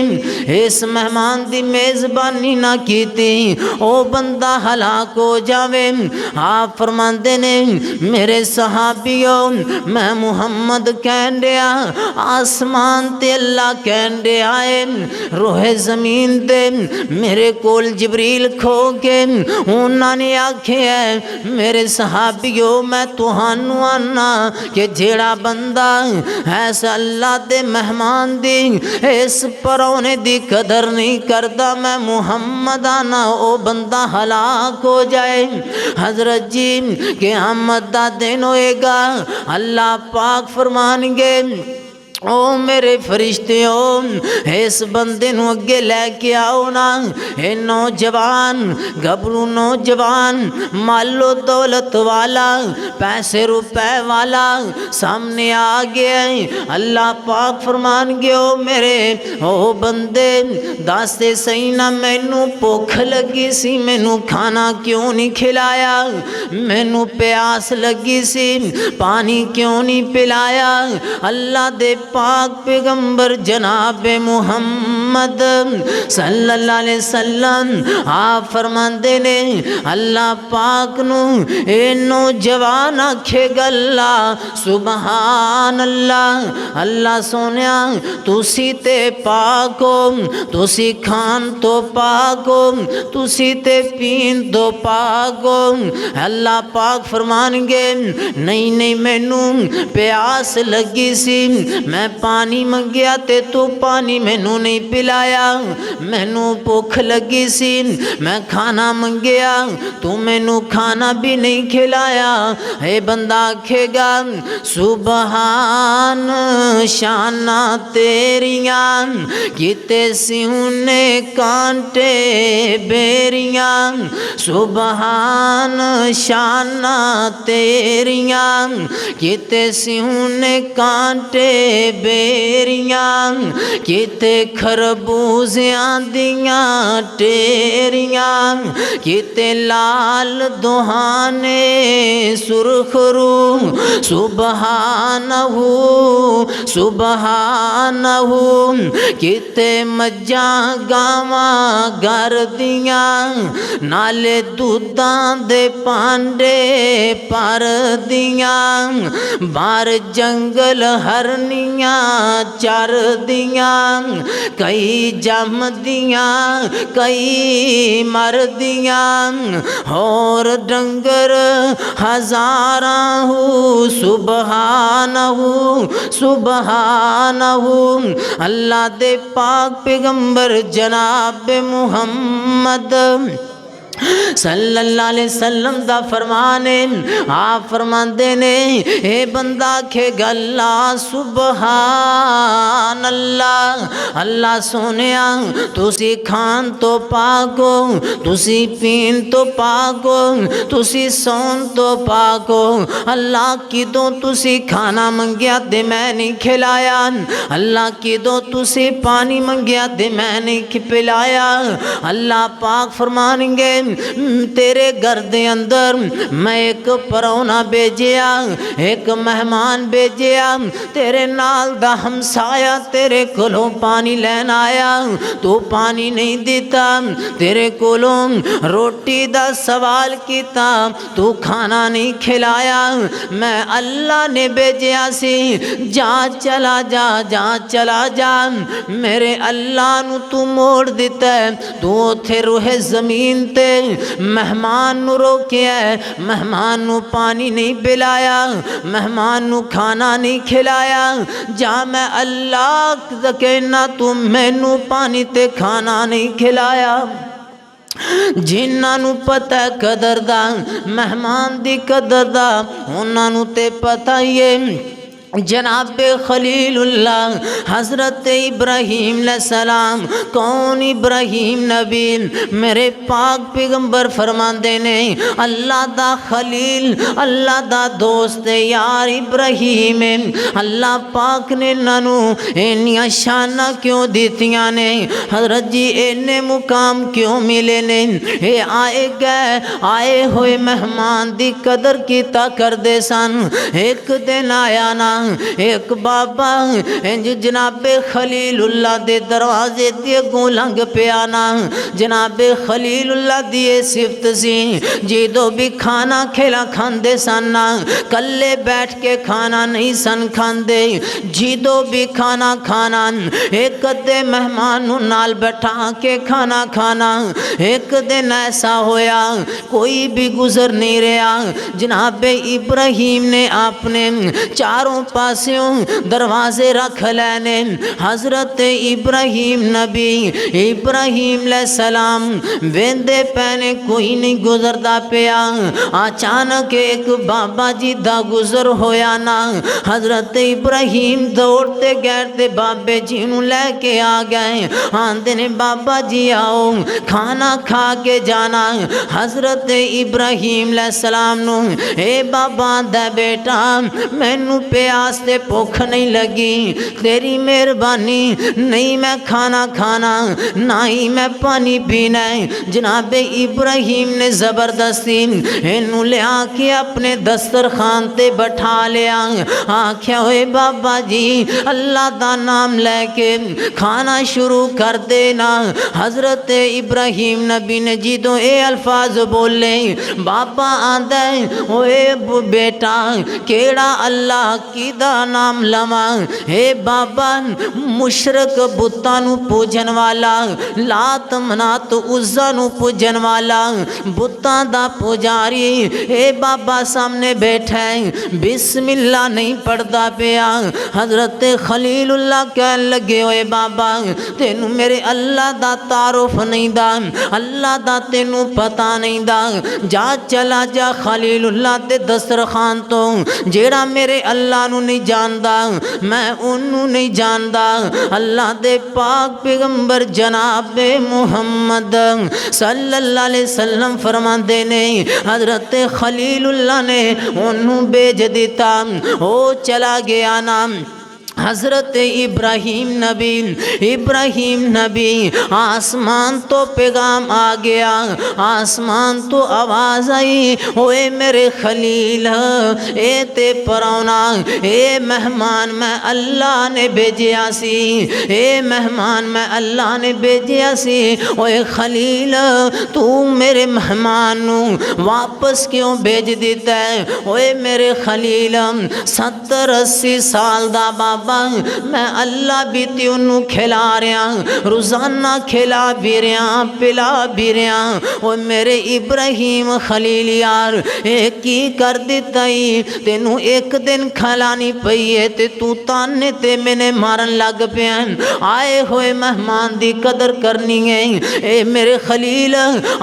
اس مہمان دی میزبانی نہ کیتی، او بندہ ہلاک ہو جاوے۔ آپ فرماندے نے میرے صحابیوں میں محمد کہن دیا، آسمان تے اللہ کہن دیا ہے، روح زمین دے میرے کول جبریل کھو کے انہاں نے آکھے ہے میرے صحابیوں میں تہانوں آنا کہ جیڑا بندہ ایسا اللہ دے مہمان دی اس پرونے دی قدر نہیں کردا، میں محمد آنا او بندہ ہلاک ہو جائے۔ حضرت جی قیامت دا دن ہوئے گا، اللہ پاک فرمان گے او میرے فرشتیوں اس بندے نو اگے لے کے آؤ نا۔ اے نوجوان گبرو نوجوان مالو دولت والا پیسے روپے والا سامنے آ گیا۔ اللہ پاک فرمان گے او میرے او بندے دس تے صحیح نہ مینوں بھوک لگی سی مینوں کھانا کیوں نہیں کھلایا، مینوں پیاس لگی سی پانی کیوں نہیں پلایا۔ اللہ دے پاک پیغمبر جناب محمد صلی اللہ علیہ وسلم آپ فرماندے نے اللہ پاک نو اے نوجوان آکھے گا اللہ سبحان اللہ، اللہ سونیا تسی تے پاک ہو، تسی کھان تو پاک ہو، تسی تے پین تو پاک ہو۔ اللہ پاک فرمان گے نہیں نہیں مینوں پیاس لگی سی میں پانی منگیا تے تو پانی مینوں نہیں پلایا، مینوں بھوک لگی سی میں کھانا منگیا تو مینوں کھانا بھی نہیں کھلایا۔ اے بندہ آکھے گا سبحان شانہ تیریاں کتے سیونے کانٹے بیریاں، سبحان شانہ تیریاں کتے سیونے کانٹے بیریاں، کتے خربوزیاں دیاں ٹیریاں، کتے لال دہانے سرخ رو سبحانہ سبحانہ، کتے مجھاں گاواں گر دیاں نالے دودھاں دے پانڈے پر دیاں، بار جنگل ہرنیاں چر دیاں، کئی جم دیاں کئی مر دیاں، اور ڈنگر ہزاراں ہو سبحانہ سبحانہ۔ اللہ دے پاک پیغمبر جناب محمد صلی اللہ علیہ وسلم دا فرمان ہے، آپ فرماندے نے اے بندہ کھے گا اللہ سبحان اللہ، اللہ سونیا تسی کھان تو پاک ہو، تسی پین تو پاک ہو، تسی سون تو پاک ہو۔ اللہ کدوں تسی کھانا منگیا دے میں نہیں کھلایا، اللہ کدوں تسی پانی منگیا دے میں نہیں پلایا۔ اللہ پاک فرمائیں گے تیرے گھر دے اندر میں ایک پرونا بھیجیا، ایک مہمان بھیجیا، تیرے نال دا ہمسایا تیرے کولوں پانی لین آیا تو پانی نہیں دیتا، تیرے کولوں روٹی دا سوال کیتا تو کھانا نہیں کھلایا، میں اللہ نے بھیجیا سی جا چلا جا جا چلا جا، میرے اللہ نو تو موڑ دیتا ہے، تو تھے روح زمین تے مہمان نو روکیا ہے، مہمان نو پانی نہیں پلایا، مہمان نو کھانا نہیں کھلایا، جا میں اللہ کہنا تو مینوں پانی تے کھانا نہیں کھلایا۔ جنہاں نو پتہ قدر دا مہمان دی قدر دا انہاں نو تے پتہ یہ جناب خلیل اللہ حضرت ابراہیم علیہ السلام، کون ابراہیم نبی میرے پاک پیغمبر فرماندے نے اللہ دا خلیل اللہ دا دوست یار ابراہیم، اللہ پاک نے نانو اینیاں شانہ کیوں دیتیاں نے، حضرت جی اینے مقام کیوں ملے نے، اے آئے گئے آئے ہوئے مہمان دی قدر کیتا کر دے سن۔ ایک دن آیا نا ایک بابا انج جناب خلیل اللہ دے دروازے دے گوں لنگ پیانا، جناب خلیل اللہ دی صفت سی جدو بھی کھانا کھلا کھاندے سن کلے بیٹھ کے کھانا نہیں سن کھاندے، جدو بھی کھانا کھانا ایک دے مہمان نال بیٹھا کے کھانا کھانا۔ ایک دن ایسا ہویا کوئی بھی گزر نہیں رہا، جناب ابراہیم نے اپنے چاروں پاسیوں دروازے رکھ لینے۔ حضرت ابراہیم نبی ابراہیم علیہ السلام ویندے پینے کوئی نہیں گزردا پیا۔ اچانک ایک بابا جی دا گزر ہویا نا، حضرت ابراہیم دوڑتے گئے تے بابے جی نوں لے کے آ گئے۔ آندے نے بابا جی آؤ کھانا کھا کے جانا۔ حضرت ابراہیم علیہ السلام نو اے بابا دا بیٹا مینوں پیاس تے بھوک نہیں لگی، تیری مہربانی نہیں میں کھانا کھانا نہ ہی میں پانی پینا ہے۔ جناب ابراہیم نے زبردستی اینوں لیا کے اپنے دسترخوان تے بٹھا لیا۔ آکھیا ہوئے بابا جی اللہ دا نام لے کے کھانا شروع کر دینا۔ حضرت ابراہیم نبی نے جدوں اے الفاظ بولے بابا آندا ہے اوے بیٹا کیڑا اللہ کی دا نام لواں؟ اے بابا مشرک بتاں نوں پوجن والا، لات منات عزا نوں پوجن والا، بتاں دا پجاری اے بابا سامنے بیٹھا ہے، بسم اللہ نہیں پڑھدا پیا۔ حضرت خلیل اللہ کہن لگے ہوئے بابا تینوں میرے اللہ دا تعارف نہیں دا، اللہ دا تینوں پتہ نہیں دا، جا چلا جا خلیل اللہ دے دسترخوان تو، جیڑا میرے اللہ نو نہیں جاندا میں انہوں نہیں جاندا۔ اللہ دے پاک پیغمبر جناب محمد صلی اللہ علیہ وسلم فرماندے نے حضرت خلیل اللہ نے انہوں بھیج دیتا، او چلا گیا نام۔ حضرت ابراہیم نبی آسمان تو پیغام آ گیا، آسمان تو آواز آئی اوے میرے خلیل اے تے پرونا، اے مہمان میں اللہ نے بھیجیا سی، اے مہمان میں اللہ نے بھیجیا سی، اوے خلیل تو میرے مہمان نو واپس کیوں بھیج دیتا ہے؟ اوے میرے خلیل 70-80 سال دا بابا میں اللہ بھی تینوں کھلا رہا، روزانہ کھلا بھی رہا پلا بھی رہا۔ او میرے ابراہیم خلیل یار اے کی کر دیتا ہی تینوں ایک دن کھلانی پئی ہے تے تو تانے تے میں مارن لگ پیا۔ آئے ہوئے مہمان دی قدر کرنی ہے اے میرے خلیل،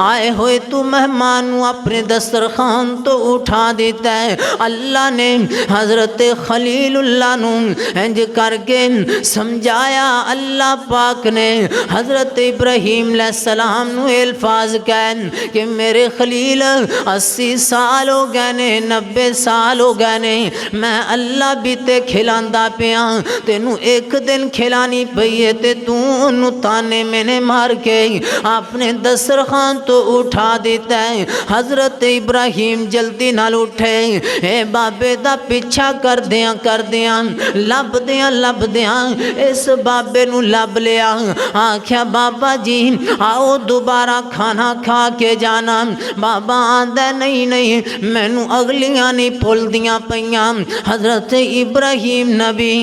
آئے ہوئے تو مہمان نو اپنے دسترخوان تو اٹھا دیتا ہے۔ اللہ نے حضرت خلیل اللہ نو انج کر کے سمجھایا، اللہ پاک نے حضرت ابراہیم علیہ السلام نو الفاظ کہن کہ میرے خلیل 80 سال ہو گئے نے 90 سال ہو گئے نے میں اللہ بھی تے کھلاندا پیا، تینوں ایک دن کھلانی پئی ہے تے تو انہوں تانے میں نے مار کے اپنے دسترخوان تو اٹھا دیتا ہے۔ حضرت ابراہیم جلدی نال اٹھے، اے بابے دا پیچھا کر دیاں لب دیاں اس بابے نو لب لیا۔ آکھیا بابا جی آؤ دوبارہ کھانا کھا کے جانا۔ بابا آندا نہیں مینوں اگلیاں نہیں پھول دیاں پیاں۔ حضرت ابراہیم نبی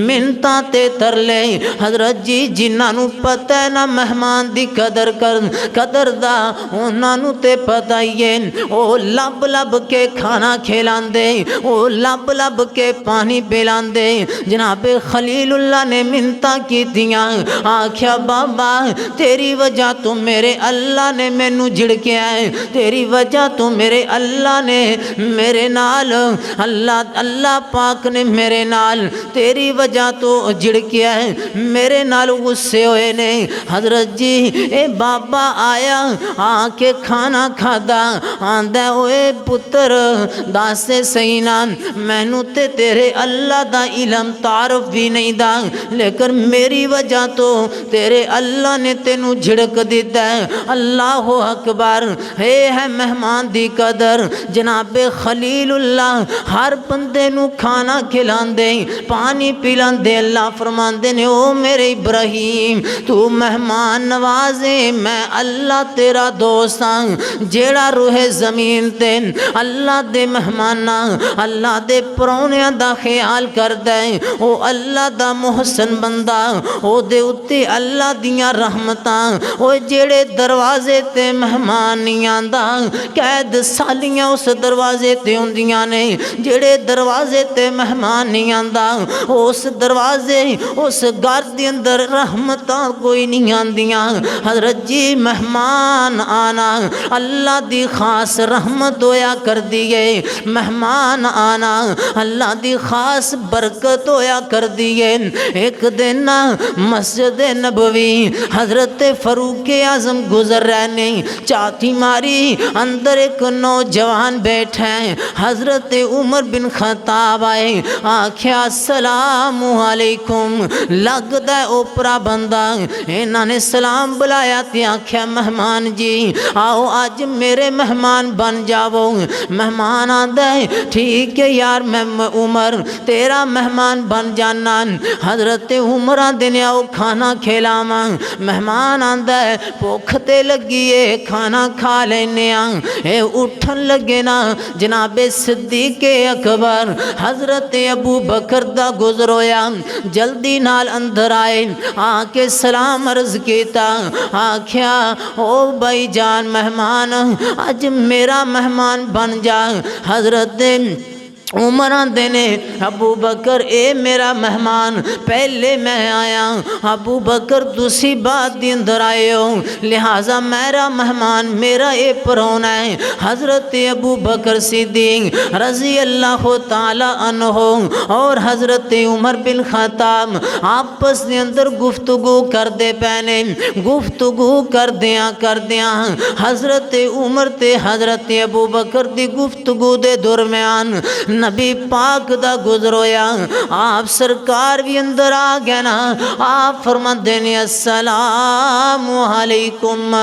منتاں تے ترلے، حضرت جی جنہاں نو پتہ ہے نا مہمان دی قدر دا انہاں نو تے پتہ ہی ہے، او لب کے کھانا کھلاندے، او لب کے پانی پلاندے۔ جناب خلیل اللہ نے منتاں کی دیاں، آکھیا بابا تیری وجہ تو میرے اللہ نے مینوں جھڑکیا ہے، تیری وجہ تو میرے اللہ نے میرے نال اللہ پاک نے میرے نال تیری وجہ تو جھڑکیا ہے، میرے نال غصے ہوئے نے۔ حضرت جی اے بابا آیا آ کے کھانا کھادا، آندا اوے پتر دس صحیح نا مینوں تے تیرے اللہ دا علم تعارف بھی نہیں دا، لیکن میری وجہ تو تیرے اللہ نے تینوں جھڑک دیتا ہے۔ اللہ اکبر، ہے مہمان دی قدر۔ جناب خلیل اللہ ہر بندے نو کھانا کھلاندے پانی پلاندے، اللہ فرماندے نے او میرے ابراہیم تو مہمان نوازے، میں اللہ تیرا دوست ہاں جیڑا روح زمین تے اللہ دے مہماناں اللہ دے پرونیاں دا خیال کردا ہے، او اللہ دا محسن بندہ او دے اتے اللہ دیاں رحمتاں او جڑے دروازے تے مہمان نہیں آندا قید سالیاں اس دروازے تے ہوندیاں نے جڑے دروازے تے مہمان نہیں آندا اس دروازے اس گھر دے اندر رحمتاں کوئی نہیں آندیاں حضرت جی مہمان آنا اللہ دی خاص رحمت ہویا کر دیئے مہمان آنا اللہ دی خاص برکت ہویا کر دیئے ایک دن مسجد نبوی حضرت فاروق اعظم گزر رہنے چاتی ماری اندر ایک نوجوان بیٹھے حضرت عمر بن خطاب آئے آکھیا السلام علیکم لگ دے اوپرا بندہ انہاں نے سلام بلایا تے آکھیا مہمان جی آؤ آج میرے مہمان بن جاؤ مہمان آندہ ہے ٹھیک ہے یار میں عمر تیرا مہمان بن جانا حضرت عمر آندے نے آؤ کھانا کھلاواں مہمان آندہ ہے بھوکھتے لگیے کھانا کھا لینے اے اٹھن لگے نا جناب صدیق اکبر حضرت ابو بکر دا گزر ہویا جلدی نال اندر آئے آکے سلام عرض کیتا آکھیا او بھائی جان مہمان آج میرا مہمان بن جا حضرت عمر آندے نے ابو بکر اے میرا مہمان پہلے میں آیا ابو بکر دوسری بات دی اندر آئے ہو لہٰذا میرا مہمان میرا اے پرونا ہے حضرت ابو بکر صدیق رضی اللہ تعالی عنہ اور حضرت عمر بن خطاب آپس دے اندر گفتگو کر دے پہنے گفتگو کر دیاں حضرت عمر تے حضرت ابو بکر دی گفتگو دے درمیان نبی پاک دا گزر ہویا آپ سرکار بھی اندر آ گیا نا آپ فرما دینے السلام علیکم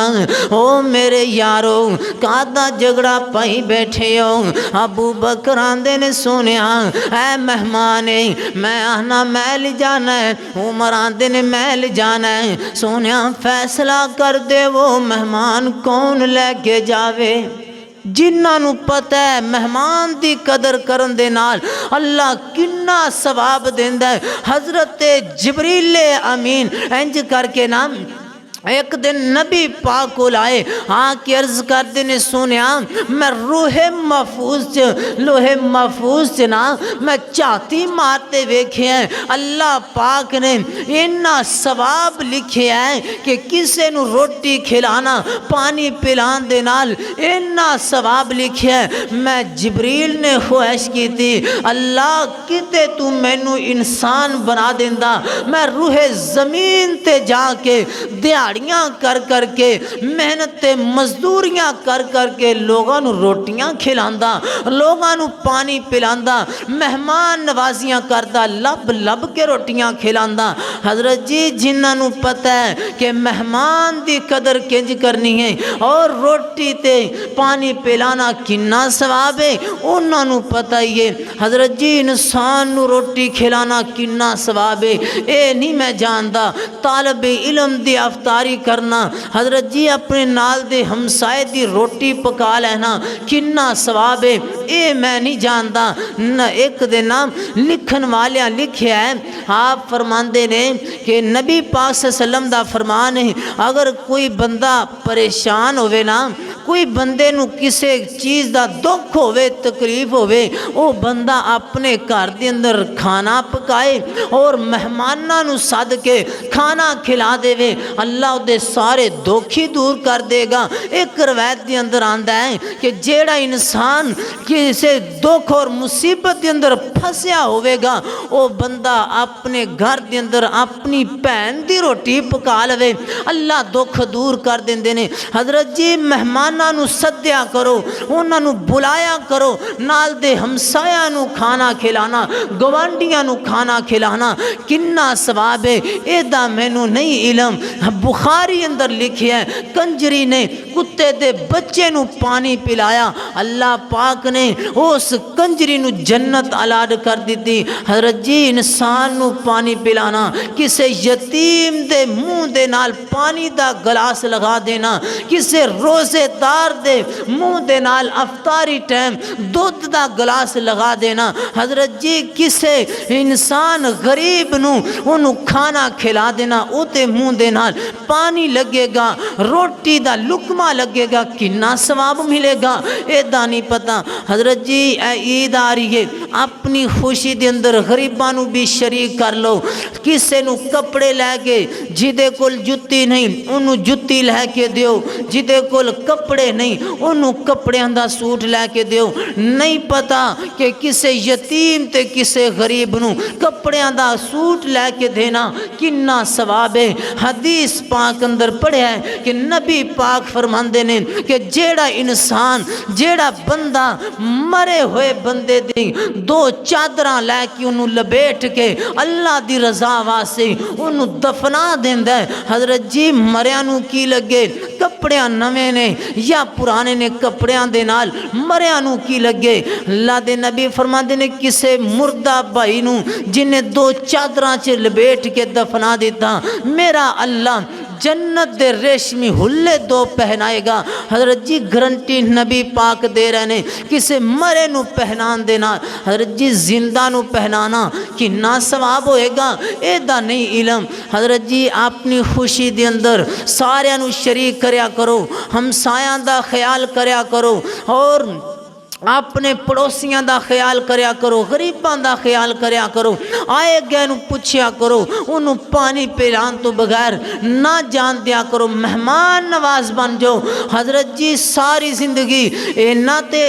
او میرے یارو کادا جگڑا پائی بیٹھے ہو ابو بکر آندے نے سونیا اے مہمانے میں آنا میں لے جانا ہے عمر آندے نے میں لے جانا ہے سونیا فیصلہ کر دے وہ مہمان کون لے کے جاوے جنہاں نو پتہ ہے مہمان دی قدر کرن دے نال اللہ کنا ثواب دیندا ہے حضرت جبریل امین انج کر کے نام ایک دن نبی پاک کو لائے کے عرض کر دینے سونیا میں روح محفوظ نا میں چاہتی مارتے ویکھے ہیں اللہ پاک نے اتنا ثواب لکھے ہیں کہ کسے نو روٹی کھلانا پانی پلان دے نال اتنا ثواب لکھے ہیں میں جبریل نے خواہش کی تھی اللہ کتے تو مینو انسان بنا دیندا میں روح زمین تے جا کے دیہڑیاں کر کر کے محنت مزدوریاں کر کر کے لوگاں نو روٹیاں کھلاندا لوگاں نو پانی پلاندا مہمان نوازیاں کردا لب لب کے روٹیاں کھلاندا حضرت جی جنہاں نو پتہ ہے کہ مہمان دی قدر کنج کرنی ہے اور روٹی تے پانی پلانا کنا ثواب ہے انہاں نو پتہ ہی ہے حضرت جی انسان نو روٹی کھلانا کنا ثواب ہے اے نہیں میں جاندا طالب علم دی افطاری کرنا حضرت جی اپنے نال دے ہمسائے دی روٹی پکا لینا کنا ثواب ہے اے میں نہیں جاندا نہ ایک دن لکھن والیاں لکھیا ہے آپ فرماندے نے کہ نبی پاک صلی اللہ علیہ وسلم دا فرمان ہے اگر کوئی بندہ پریشان ہوئے نا کوئی بندے نو کسے چیز دا دکھ ہوئے تکلیف ہوئے او بندہ اپنے گھر دے اندر کھانا پکائے اور مہماناں نو سد کے کھانا کھلا دے وے اللہ دے سارے دکھی دور کر دے گا ایک روایت دے اندر آندا ہے کہ جیڑا انسان کسے دکھ اور مصیبت دے اندر پھسیا ہوئے گا او بندہ اپنے گھر دے اندر اپنی بہن دی روٹی پکا لوے اللہ دکھ دور کر دیندے نے حضرت جی مہمان نو سدیا کرو انہاں نو بلایا کرو نال دے ہمسایاں نو کھانا کھلانا گوانڈیاں نو کھانا کھلانا کنا ثواب ہے اے دا مینوں نہیں علم بخاری اندر لکھیا ہے کنجری نے کتے دے بچے نو پانی پلایا اللہ پاک نے اس کنجری نو جنت الاٹ کر دیتی حضرت جی انسان نو پانی پلانا کسے یتیم دے منہ دے نال پانی دا گلاس لگا دینا کسے روزے سردار دے منہ دے نال افطاری ٹائم دودھ دا گلاس لگا دینا۔ حضرت جی کسے انسان غریب نو انہوں کھانا کھلا دینا، او تے منہ دے نال پانی لگے گا، روٹی دا لقمہ لگے گا، کنا ثواب ملے گا اے دا نہیں پتا۔ حضرت جی اے عید آ رہی ہے، اپنی خوشی دے اندر غریبانو بھی شریک کر لو۔ کسے نو کپڑے لے کے جدے کول جتی نہیں انہوں جتی لے کے دیو، جدے کول کپڑے نہیں انہوں کپڑے اندہ سوٹ لے کے دیو۔ نہیں پتا کہ کسے یتیم تے کسے غریب نو کپڑے اندہ سوٹ لے کے دینا کنا ثواب ہے۔ حدیث پاک اندر پڑھیا ہے کہ نبی پاک فرماندے نے کہ جیڑا انسان جیڑا بندہ مرے ہوئے بندے دی دو چادراں لے کے انہوں لبیٹ کے اللہ دی رضا واسے انہوں دفنا دیندہ ہے۔ حضرت جی مریانو کی لگے کپڑیاں نوے نے یا پرانے نے کپڑیاں دے نال مریانو کی لگے۔ اللہ دے نبی فرماندے نے کسے مردہ بھائی نو جنہیں دو چادراں چے لبیٹ کے دفنا دیتا میرا اللہ جنت دے ریشمی ہلے دو پہنائے گا۔ حضرت جی گرنٹی نبی پاک دے رہنے کسے مرے نو پہنان دینا، حضرت جی زندہ نو پہنانا کنا ثواب ہوئے گا اے دا نہیں علم۔ حضرت جی اپنی خوشی دے اندر سارے نو شریک کریا کرو، ہمسایاں دا خیال کریا کرو اور اپنے پڑوسیاں دا خیال کریا کرو، غریباں دا خیال کریا کرو، آئے گئے نو پوچھیا کرو، انہوں پانی پلان تو بغیر نہ جان دیا کرو، مہمان نواز بن جاؤ۔ حضرت جی ساری زندگی نہ تے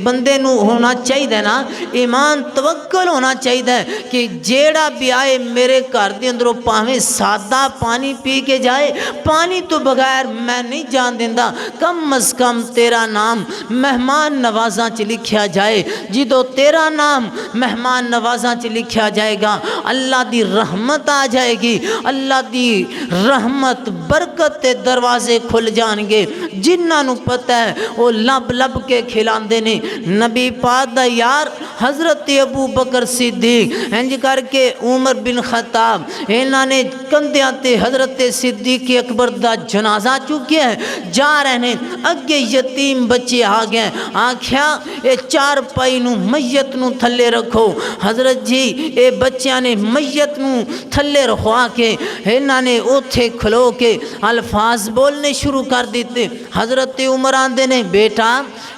بندے نو ہونا چاہیے نا ایمان توکل ہونا چاہیے کہ جیڑا بھی آئے میرے گھر دے اندروں پاویں سادہ پانی پی کے جائے، پانی تو بغیر میں نہیں جان دیندا، کم از کم تیرا نام مہمان نواز چ لکھیا جائے۔ جدو تیرا نام مہمان نوازاں چ لکھیا جائے گا اللہ دی رحمت آ جائے گی، اللہ دی رحمت برکت تے دروازے کھل جان گے۔ جنہاں نو پتہ ہے وہ لب لب کے کھلاندے نے۔ نبی پاک دا یار حضرت ابو بکر صدیق انج کر کے عمر بن خطاب انہاں نے کندیاں تے حضرت صدیق اکبر دا جنازہ چکیا ہے، جا رہے ہیں اگے یتیم بچے آ گئے، آکھیا اے چار پائی نو میت نو تھلے رکھو۔ حضرت جی اے بچیاں نے میت نو تھلے رکھوا کے انہاں نے اوتھے کھلو کے الفاظ بولنے شروع کر دیتے۔ حضرت عمر آندے نے بیٹا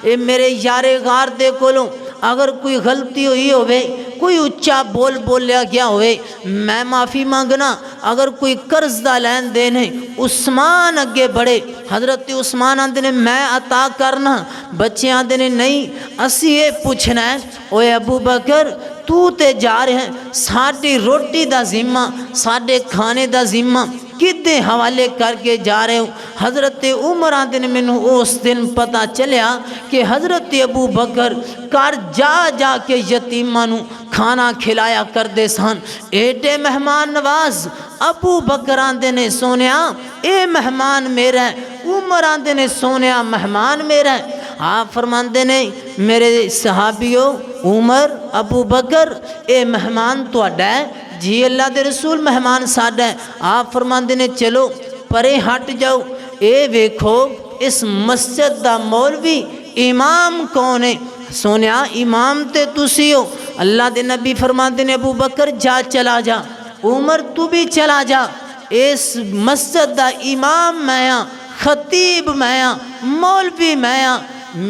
اے میرے یارے غار دے کولوں اگر کوئی غلطی ہوئی ہوئے، کوئی اچھا بول بولیا گیا ہوئے میں معافی مانگنا، اگر کوئی قرض دا لین دینے عثمان اگے بڑھے۔ حضرت عثمان آندے نے میں عطا کرنا، بچے آندے نے نہیں اسی یہ پوچھنا ہے اوے ابو بکر تو تے جا رہے ہیں ساڑی روٹی دا ذمہ ساڑے کھانے دا ذمہ کدے حوالے کر کے جا رہے ہوں۔ حضرت عمر آندے نے میں اس دن پتا چلیا کہ حضرت ابو بکر کار جا جا کے یتیماں نو کھانا کھلایا کر دے سان، ایڈے مہمان نواز۔ ابو بکر آندے نے سونیا اے مہمان میرا ہے، عمر آندے نے سونیا مہمان میرا ہے۔ آپ فرماندے نے میرے صحابیوں عمر ابو بکر اے مہمان تو اڈا ہے، جی اللہ دے رسول مہمان ساڈا ہے۔ آپ فرماندے نے چلو پرے ہٹ جاؤ، اے ویکھو اس مسجد دا مولوی امام کون ہے؟ سونیا امام تے تسی ہو۔ اللہ دے نبی فرماندے نے ابو بکر جا چلا جا، عمر تو بھی چلا جا، اس مسجد دا امام میں ہاں، خطیب میں ہاں، مولوی میں ہاں،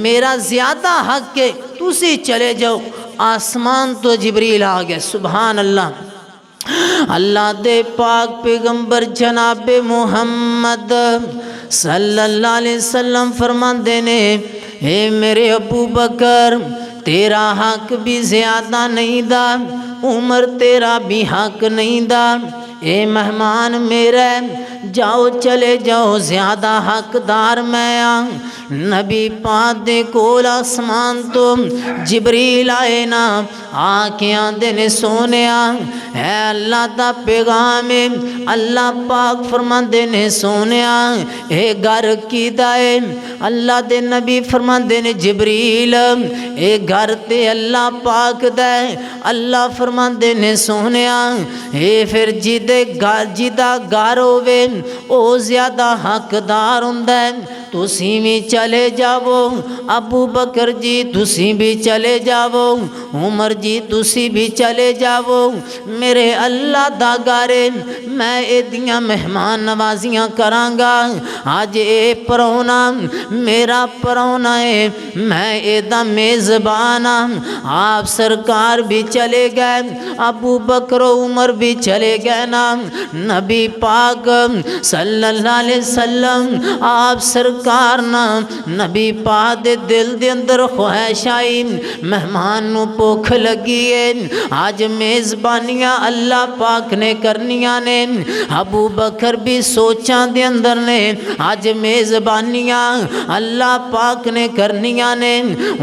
میرا زیادہ حق ہے تسی چلے جاؤ۔ آسمان تو جبریل آ گئے، سبحان اللہ۔ اللہ دے پاک پیغمبر جناب محمد صلی اللہ علیہ وسلم فرماندے نے اے میرے ابو بکر تیرا حق بھی زیادہ نہیں دا، عمر تیرا بھی حق نہیں دا، اے مہمان میرا جاؤ چلے جاؤ، زیادہ حقدار میں آں۔ نبی پاک دے کول آسمان تو جبریل آئے نا، آکے آندے نے سونیا اے اللہ دا پیغام ہے، اللہ پاک فرماندے نے سونیا اے گھر کی دائے، اللہ دے نبی فرماندے نے جبریل اے گھر تے اللہ پاک دائے، اللہ فرماندے نے سونیا اے پھر جدا گھر ہوئے او زیادہ حقدار ہوندہ ہے۔ تسی بھی چلے جاؤ، ابو بکر جی تسی بھی چلے جاؤ، عمر جی تسی بھی چلے جاؤ، میرے اللہ دا گارے میں ایدیاں مہمان نوازیاں کرانگا، آج اے پرونا میرا پرونا ہے، میں ایدہ میزبانا۔ آپ سرکار بھی چلے گئے، ابو بکر و عمر بھی چلے گئے نا، نبی پاک صلی اللہ علیہ وسلم آپ سرکار نا نبی پاک دے دل دے اندر خواہش آئی، مہمان نو بھوک لگی ہے، آج میزبانیاں اللہ پاک نے کرنیاں نے۔ ابو بکر بھی سوچاں دے اندر نے، آج میزبانیاں اللہ پاک نے کرنیاں نے،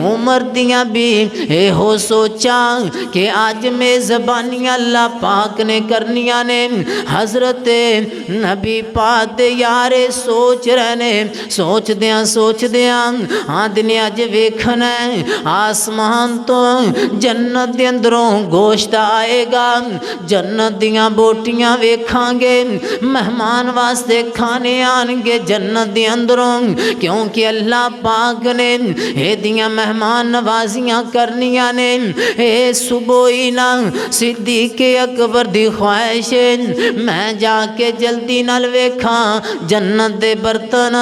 عمر دیاں بھی اے ہو سوچاں کہ آج میزبانیاں اللہ پاک نے کرنیاں نے۔ حضرت نبی پاک دے یارے سوچ رہنے، سوچ دیاں آدھنے آج ویکھنا ہے آسمان تو جنت دے اندروں گوشت آئے گا، جنت دیاں بوٹیاں ویکھاں گے، مہمان واسطے کھانے آنگے جنت دے اندروں، کیونکہ اللہ پاک نے اے دیاں مہمان نوازیاں کرنیاں نے۔ اے صبحی نا صدیق اکبر دی خواہش ہے، میں جا کے جلدی نال ویکھاں جنت دے برتن،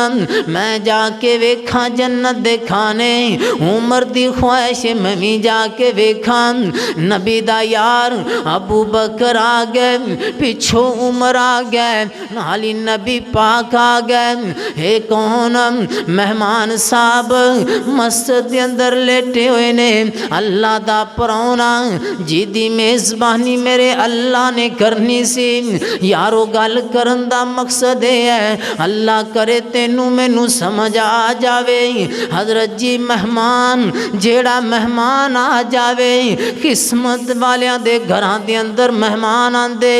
میں جا کے ویکھاں جنت دے کھانے، عمر دی خواہش میں جا کے ویکھاں نبی دا یار ابو بکر آ گئے، پچھو عمر آ گئے، نالی نبی پاک آ گئے۔ اے کون مہمان صاحب مسجد دے اندر لیٹے ہوئے نے، اللہ دا پرونا جی دی میزبانی میرے اللہ نے کرنی سی۔ یارو گل کرن دا مقصد ہے اللہ کرے تینوں مینوں سمجھ آ جاوے۔ حضرت جی مہمان جیڑا مہمان آ جاوے، قسمت والیاں دے گھراں دے اندر مہمان آندے،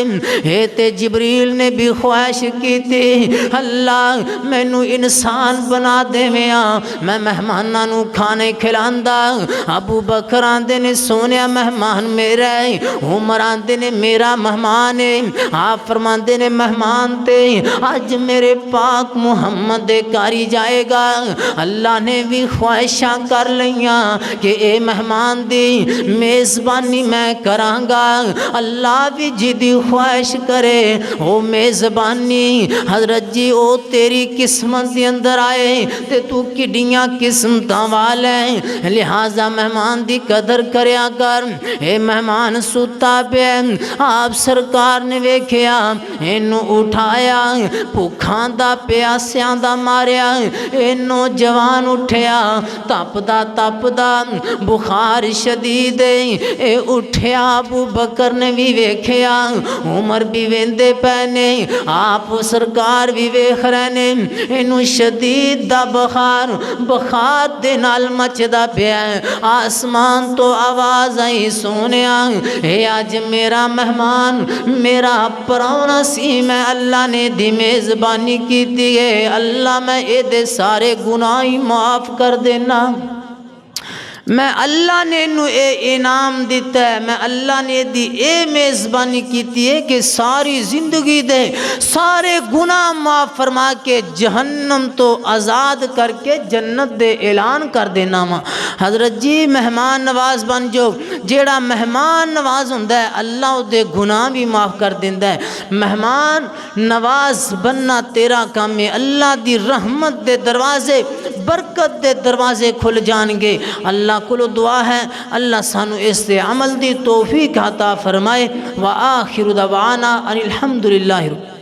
اے تے جبریل نے بھی خواہش کی تھی اللہ مینوں انسان بنا دے میں مہماناں نو کھانے کھلاندا۔ ابو بکر آندے نے سونیا مہمان میرا ہے، عمر آندے نے میرا مہمان ہے، آپ فرماندے نے مہمان تے آج میرے پاک محمد دے کاری جائے گا۔ اللہ نے بھی خواہشاں کر لیاں کہ اے مہمان دی میزبانی میں کرانگا، اللہ بھی جی دی خواہش کرے او میزبانی حضرت جی او تیری قسمت دی اندر آئے تے تو کڈیاں قسمتاں والے، لہذا مہمان دی قدر کریا کر۔ اے مہمان ستا پہ آپ سرکار نے ویکھیا، اینو اٹھایا، بھوکھاں دا پیاسیاں دا ماریا، اے نوجوان اٹھیا تپ دا بخار شدید اے اٹھیا۔ ابو بکر نے بھی ویکھیا، عمر بھی ویندے پینے، آپ سرکار بھی ویکھ رہنے، اینو شدید دا بخار دے نال مچدا پیا، آسمان تو آواز آئی سونیا اے آج میرا مہمان میرا پرانا سی، میں اللہ نے دی میزبانی کی دیئے، اللہ میں اے دے سارے گناہی معاف کر دینا، میں اللہ نے انہوں اے انعام دیتا ہے، میں اللہ نے دی اے میزبانی کیتی ہے کہ ساری زندگی دے سارے گناہ معاف فرما کے جہنم تو آزاد کر کے جنت دے اعلان کر دینا۔ حضرت جی مہمان نواز بن جو، جیڑا مہمان نواز ہوندہ ہے اللہ دے گناہ بھی معاف کر دیندہ ہے۔ مہمان نواز بننا تیرا کام ہے، اللہ دی رحمت دے دروازے برکت دے دروازے کھل جانگے۔ اللہ کلو دعا ہے اللہ سانو اس سے عمل دی توفیق عطا فرمائے۔ وآخر دعوانا ان الحمدللہ رب